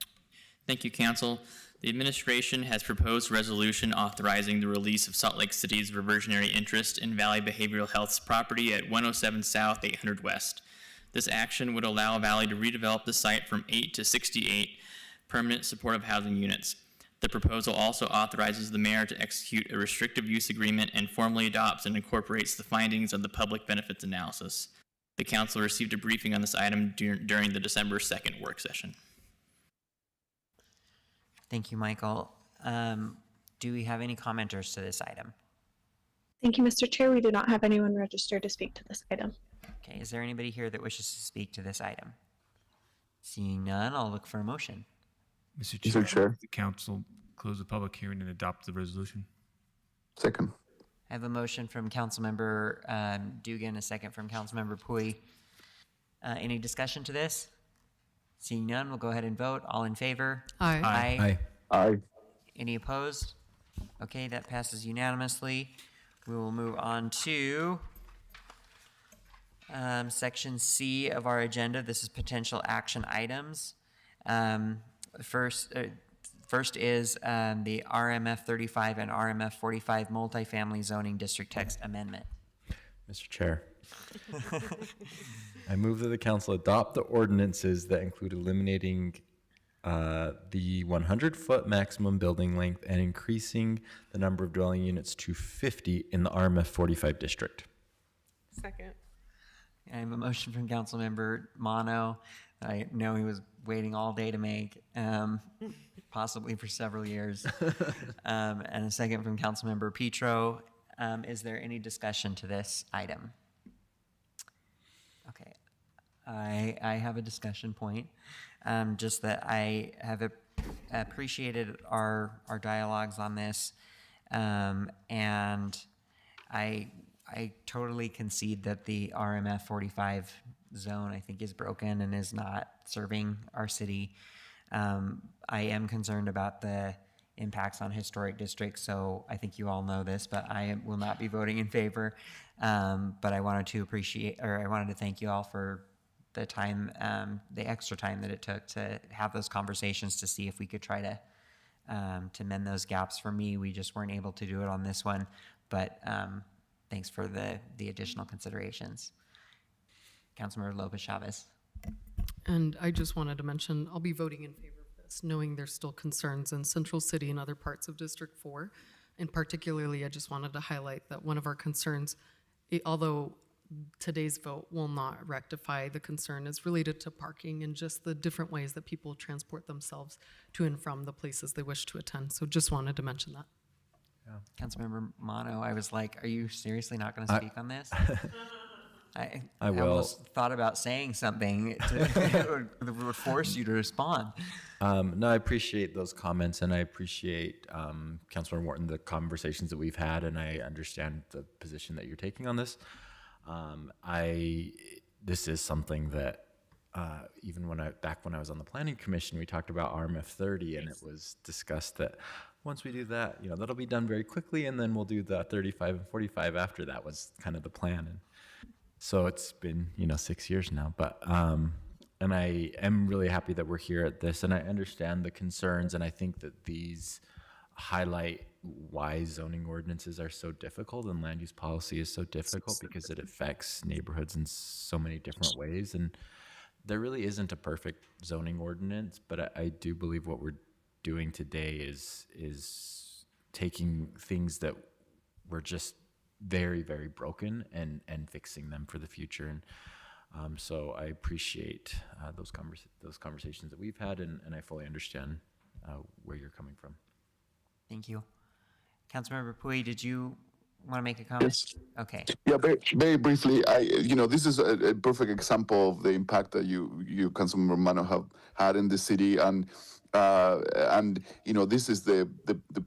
Thank you, Council. The administration has proposed a resolution authorizing the release of Salt Lake City's reversionary interest in Valley Behavioral Health's property at 107 South, 800 West. This action would allow Valley to redevelop the site from 8 to 68 permanent supportive housing units. The proposal also authorizes the mayor to execute a restrictive use agreement and formally adopts and incorporates the findings of the public benefits analysis. The council received a briefing on this item during the December 2nd work session. Thank you, Michael. Do we have any commenters to this item? Thank you, Mr. Chair. We do not have anyone registered to speak to this item. Okay, is there anybody here that wishes to speak to this item? Seeing none, I'll look for a motion. Mr. Mr. Chair. The council close the public hearing and adopt the resolution. Second. I have a motion from Councilmember Dugan, a second from Councilmember Pui. Any discussion to this? Seeing none, we'll go ahead and vote. All in favor? Aye. Aye. Aye. Any opposed? Okay, that passes unanimously. We will move on to section C of our agenda. This is potential action items. First is the RMF 35 and RMF 45 multifamily zoning district text amendment. Mr. Chair, I move that the council adopt the ordinances that include eliminating the 100-foot maximum building length and increasing the number of dwelling units to 50 in the RMF 45 district. Second. I have a motion from Councilmember Mono. I know he was waiting all day to make, possibly for several years. And a second from Councilmember Petro. Is there any discussion to this item? Okay, I have a discussion point. Just that I have appreciated our dialogues on this, and I totally concede that the RMF 45 zone, I think, is broken and is not serving our city. I am concerned about the impacts on historic districts, so I think you all know this, but I will not be voting in favor. But I wanted to thank you all for the time, the extra time that it took to have those conversations to see if we could try to mend those gaps. For me, we just weren't able to do it on this one, but thanks for the additional considerations. Councilmember Lopez Chavez. And I just wanted to mention, I'll be voting in favor of this, knowing there's still concerns in Central City and other parts of District 4. And particularly, I just wanted to highlight that one of our concerns, although today's vote will not rectify the concern, is related to parking and just the different ways that people transport themselves to and from the places they wish to attend. So just wanted to mention that. Yeah. Councilmember Mono, I was like, are you seriously not going to speak on this? I will. almost thought about saying something that would force you to respond. No, I appreciate those comments, and I appreciate, Councilor Morton, the conversations that we've had, and I understand the position that you're taking on this. This is something that even back when I was on the Planning Commission, we talked about RMF 30, and it was discussed that once we do that, that'll be done very quickly, and then we'll do the 35 and 45 after that was kind of the plan. And so it's been, 6 years now, but, and I am really happy that we're here at this, and I understand the concerns, and I think that these highlight why zoning ordinances are so difficult and land use policy is so difficult, because it affects neighborhoods in so many different ways. And there really isn't a perfect zoning ordinance, but I do believe what we're doing today is taking things that were just very, very broken and fixing them for the future. And so I appreciate those conversations that we've had, and I fully understand where you're coming from. Thank you. Councilmember Pui, did you want to make a comment? Yes. Okay. Yeah, very briefly, this is a perfect example of the impact that you Councilmember Romano, have had in the city, and this is the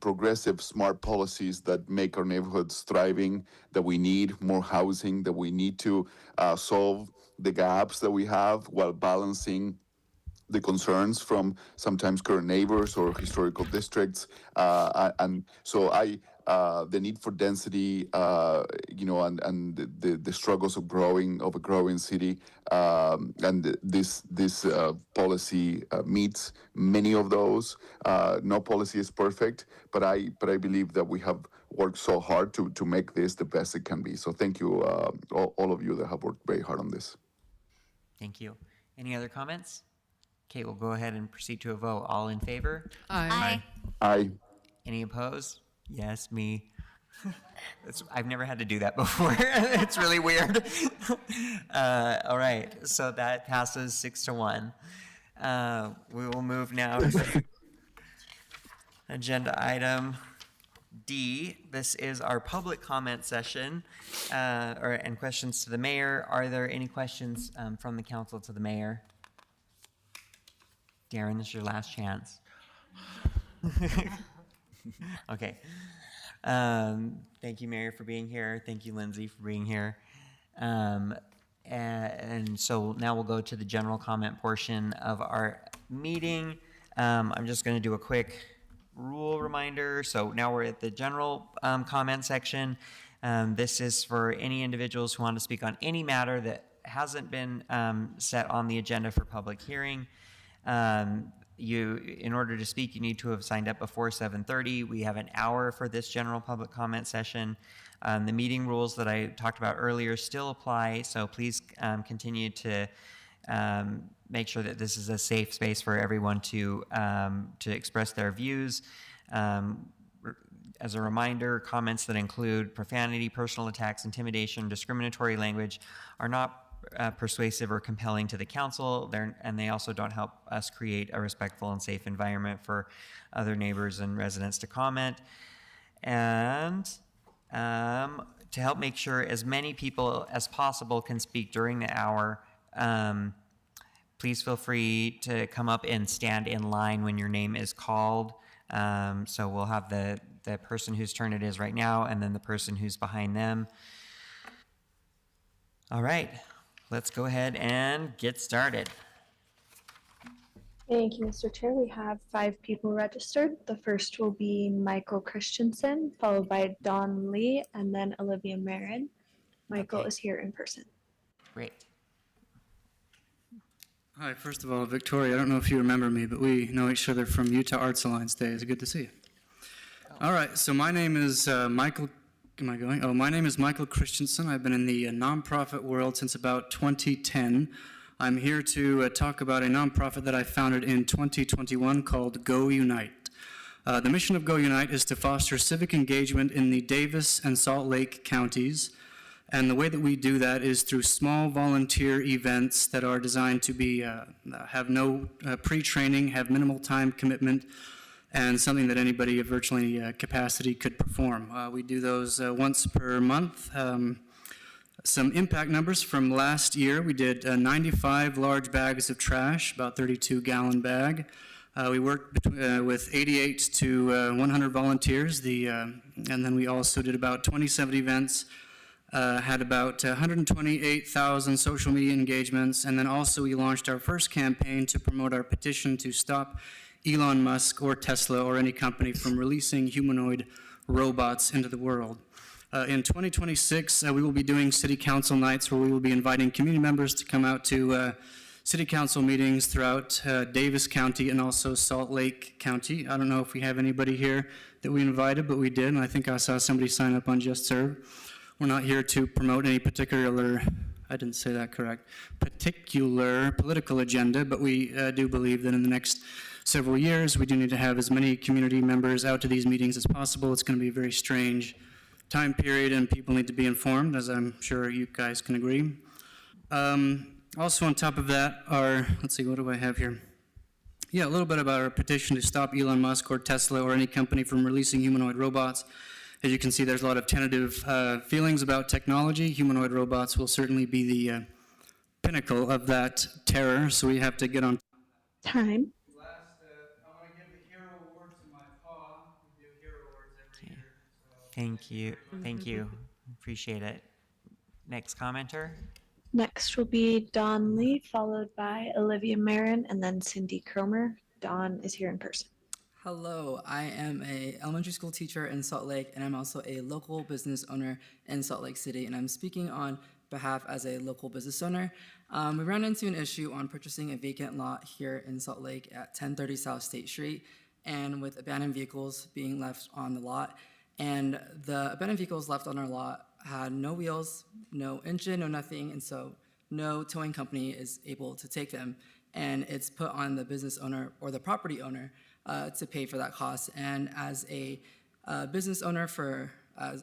progressive, smart policies that make our neighborhoods thriving, that we need more housing, that we need to solve the gaps that we have while balancing the concerns from sometimes current neighbors or historical districts, and so the need for density, and the struggles of a growing city, and this policy meets many of those. No policy is perfect, but I believe that we have worked so hard to make this the best it can be. So thank you, all of you that have worked very hard on this. Thank you. Any other comments? Okay, we'll go ahead and proceed to a vote. All in favor? Aye. Aye. Any opposed? Yes, me. I've never had to do that before. It's really weird. All right, so that passes 6-1. We will move now to agenda item D. This is our public comment session and questions to the mayor. Are there any questions from the council to the mayor? Darren, this is your last chance. Okay. Thank you, Mayor, for being here. Thank you, Lindsay, for being here. And so now we'll go to the general comment portion of our meeting. I'm just going to do a quick rule reminder. So now we're at the general comment section. This is for any individuals who want to speak on any matter that hasn't been set on the agenda for public hearing. In order to speak, you need to have signed up before 7:30. We have an hour for this general public comment session. The meeting rules that I talked about earlier still apply, so please continue to make sure that this is a safe space for everyone to express their views. As a reminder, comments that include profanity, personal attacks, intimidation, discriminatory language are not persuasive or compelling to the council, and they also don't help us create a respectful and safe environment for other neighbors and residents to comment. And to help make sure as many people as possible can speak during the hour, please feel free to come up and stand in line when your name is called. So we'll have the person whose turn it is right now, and then the person who's behind them. All right. Let's go ahead and get started. Thank you, Mr. Chair. We have 5 people registered. The first will be Michael Christensen, followed by Don Lee, and then Olivia Marin. Michael is here in person. Great. Hi, first of all, Victoria, I don't know if you remember me, but we know each other from Utah Arts Alliance Days. Good to see you. All right, so my name is Michael. Am I going? Oh, my name is Michael Christensen. I've been in the nonprofit world since about 2010. I'm here to talk about a nonprofit that I founded in 2021 called Go Unite. The mission of Go Unite is to foster civic engagement in the Davis and Salt Lake counties. And the way that we do that is through small volunteer events that are designed to be have no pre-training, have minimal time commitment, and something that anybody of virtually capacity could perform. We do those once per month. Some impact numbers from last year: we did 95 large bags of trash, about 32-gallon bag. We worked with 88 to 100 volunteers, and then we also did about 27 events, had about 128,000 social media engagements, and then also we launched our first campaign to promote our petition to stop Elon Musk or Tesla or any company from releasing humanoid robots into the world. In 2026, we will be doing city council nights where we will be inviting community members to come out to city council meetings throughout Davis County and also Salt Lake County. I don't know if we have anybody here that we invited, but we did, and I think I saw somebody sign up on Just Serve. We're not here to promote any particular, I didn't say that correct, particular political agenda, but we do believe that in the next several years, we do need to have as many community members out to these meetings as possible. It's going to be a very strange time period, and people need to be informed, as I'm sure you guys can agree. Also on top of that are, let's see, what do I have here? Yeah, a little bit about our petition to stop Elon Musk or Tesla or any company from releasing humanoid robots. As you can see, there's a lot of tentative feelings about technology. Humanoid robots will certainly be the pinnacle of that terror, so we have to get on Time. Thank you. Thank you. Appreciate it. Next commenter. Next will be Dawn Lee, followed by Olivia Marin, and then Cindy Cromer. Dawn is here in person. Hello, I am a elementary school teacher in Salt Lake, and I'm also a local business owner in Salt Lake City, and I'm speaking on behalf as a local business owner. We ran into an issue on purchasing a vacant lot here in Salt Lake at 1030 South State Street, and with abandoned vehicles being left on the lot. And the abandoned vehicles left on our lot had no wheels, no engine, no nothing, and so no towing company is able to take them. And it's put on the business owner or the property owner to pay for that cost. And as a business owner for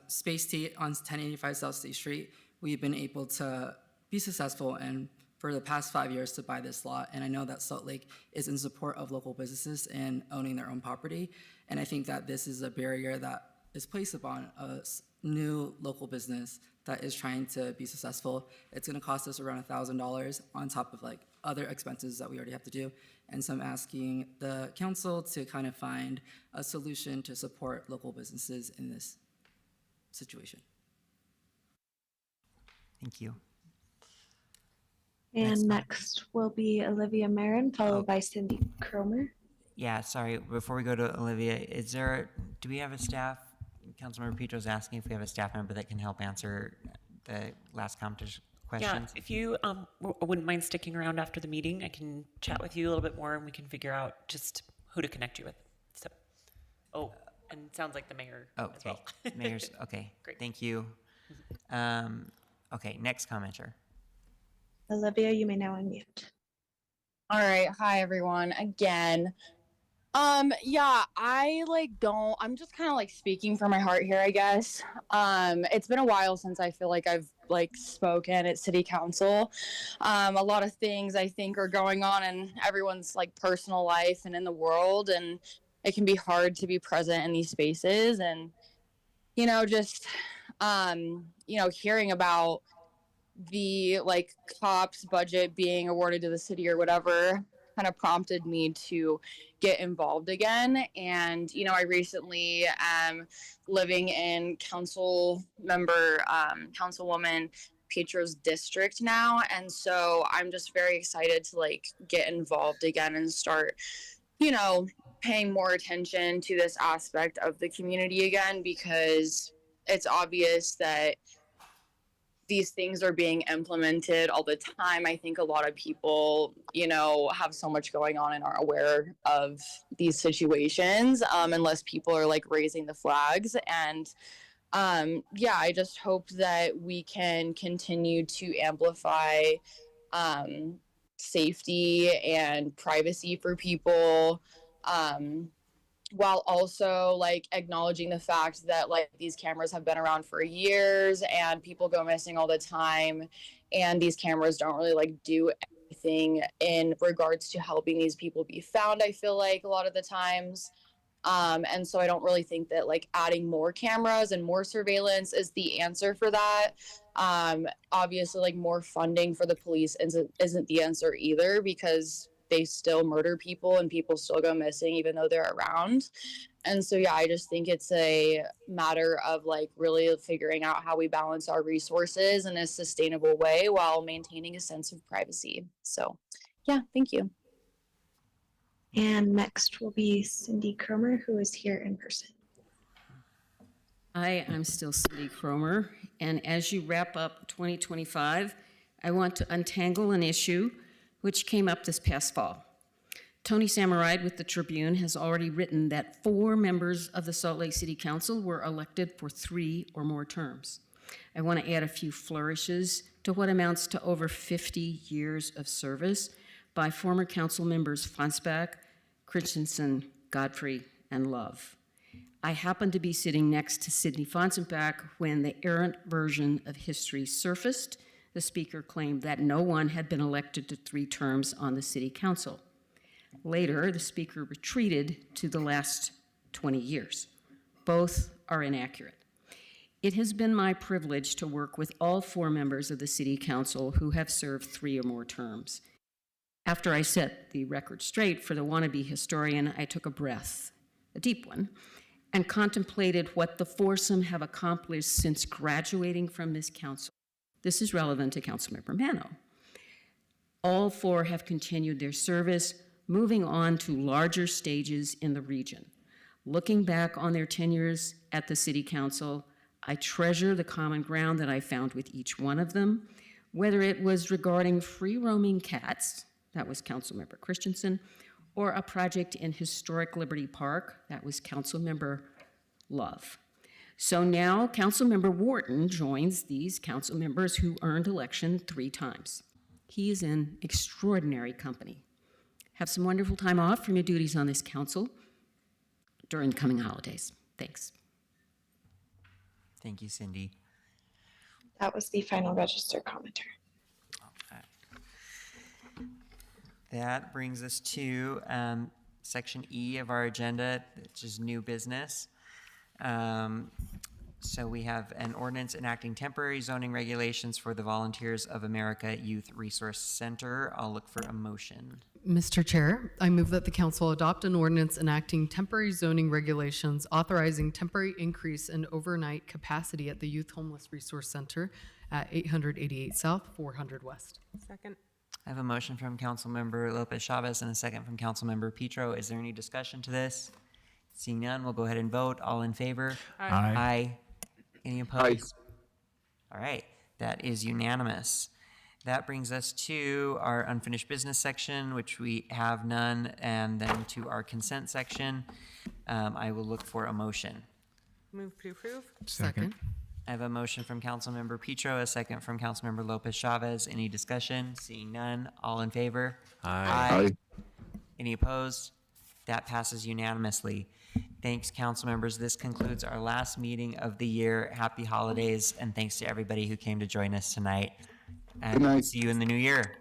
Space Tea on 1085 South State Street, we've been able to be successful and for the past 5 years to buy this lot. And I know that Salt Lake is in support of local businesses and owning their own property. And I think that this is a barrier that is placed upon a new local business that is trying to be successful. It's going to cost us around $1,000 on top of like other expenses that we already have to do. And so I'm asking the council to kind of find a solution to support local businesses in this situation. Thank you. And next will be Olivia Marin, followed by Cindy Cromer. Yeah, sorry. Before we go to Olivia, do we have a staff? Councilmember Petro's asking if we have a staff member that can help answer the last commenter's questions. Yeah, if you wouldn't mind sticking around after the meeting, I can chat with you a little bit more and we can figure out just who to connect you with. So, and it sounds like the mayor as well. Mayor's, okay. Great. Thank you. Okay, next commenter. Olivia, you may now unmute. All right. Hi, everyone. Again. Yeah, I'm just kind of like speaking from my heart here, I guess. It's been a while since I feel like I've spoken at city council. A lot of things I think are going on in everyone's personal life and in the world, and it can be hard to be present in these spaces. And, just, hearing about the cops budget being awarded to the city or whatever kind of prompted me to get involved again. And, I recently am living in Councilwoman Petro's district now. And so I'm just very excited to get involved again and start, paying more attention to this aspect of the community again, because it's obvious that these things are being implemented all the time. I think a lot of people, have so much going on and aren't aware of these situations, unless people are raising the flags. And I just hope that we can continue to amplify safety and privacy for people, while also acknowledging the fact that these cameras have been around for years and people go missing all the time, and these cameras don't really do anything in regards to helping these people be found, I feel a lot of the times. And so I don't really think that adding more cameras and more surveillance is the answer for that. Obviously more funding for the police isn't the answer either, because they still murder people and people still go missing even though they're around. And so, I just think it's a matter of really figuring out how we balance our resources in a sustainable way while maintaining a sense of privacy. So, thank you. And next will be Cindy Cromer, who is here in person. Hi, I'm still Cindy Cromer. And as you wrap up 2025, I want to untangle an issue which came up this past fall. Tony Samaride with the Tribune has already written that 4 members of the Salt Lake City Council were elected for 3 or more terms. I want to add a few flourishes to what amounts to over 50 years of service by former council members Fonsbach, Christensen, Godfrey, and Love. I happened to be sitting next to Sidney Fonsbach when the errant version of history surfaced. The speaker claimed that no one had been elected to 3 terms on the city council. Later, the speaker retreated to the last 20 years. Both are inaccurate. It has been my privilege to work with all 4 members of the city council who have served 3 or more terms. After I set the record straight for the wannabe historian, I took a breath, a deep one, and contemplated what the foursome have accomplished since graduating from this council. This is relevant to Councilmember Mano. All 4 have continued their service, moving on to larger stages in the region. Looking back on their tenures at the City Council, I treasure the common ground that I found with each one of them, whether it was regarding free-roaming cats, that was Councilmember Christensen, or a project in historic Liberty Park, that was Councilmember Love. So now Councilmember Wharton joins these council members who earned election 3 times. He is in extraordinary company. Have some wonderful time off from your duties on this council during the coming holidays. Thanks. Thank you, Cindy. That was the final register commentary. That brings us to section E of our agenda, which is new business. So we have an ordinance enacting temporary zoning regulations for the Volunteers of America Youth Resource Center. I'll look for a motion. Mr. Chair, I move that the council adopt an ordinance enacting temporary zoning regulations authorizing temporary increase in overnight capacity at the Youth Homeless Resource Center at 888 South, 400 West. Second. I have a motion from Councilmember Lopez Chavez and a second from Councilmember Petro. Is there any discussion to this? Seeing none, we'll go ahead and vote. All in favor? Aye. Aye. Any opposed? All right, that is unanimous. That brings us to our unfinished business section, which we have none, and then to our consent section. I will look for a motion. Move to approve. Second. I have a motion from Councilmember Petro, a second from Councilmember Lopez Chavez. Any discussion? Seeing none, all in favor? Aye. Any opposed? That passes unanimously. Thanks, council members. This concludes our last meeting of the year. Happy holidays, and thanks to everybody who came to join us tonight. And Good night. see you in the new year.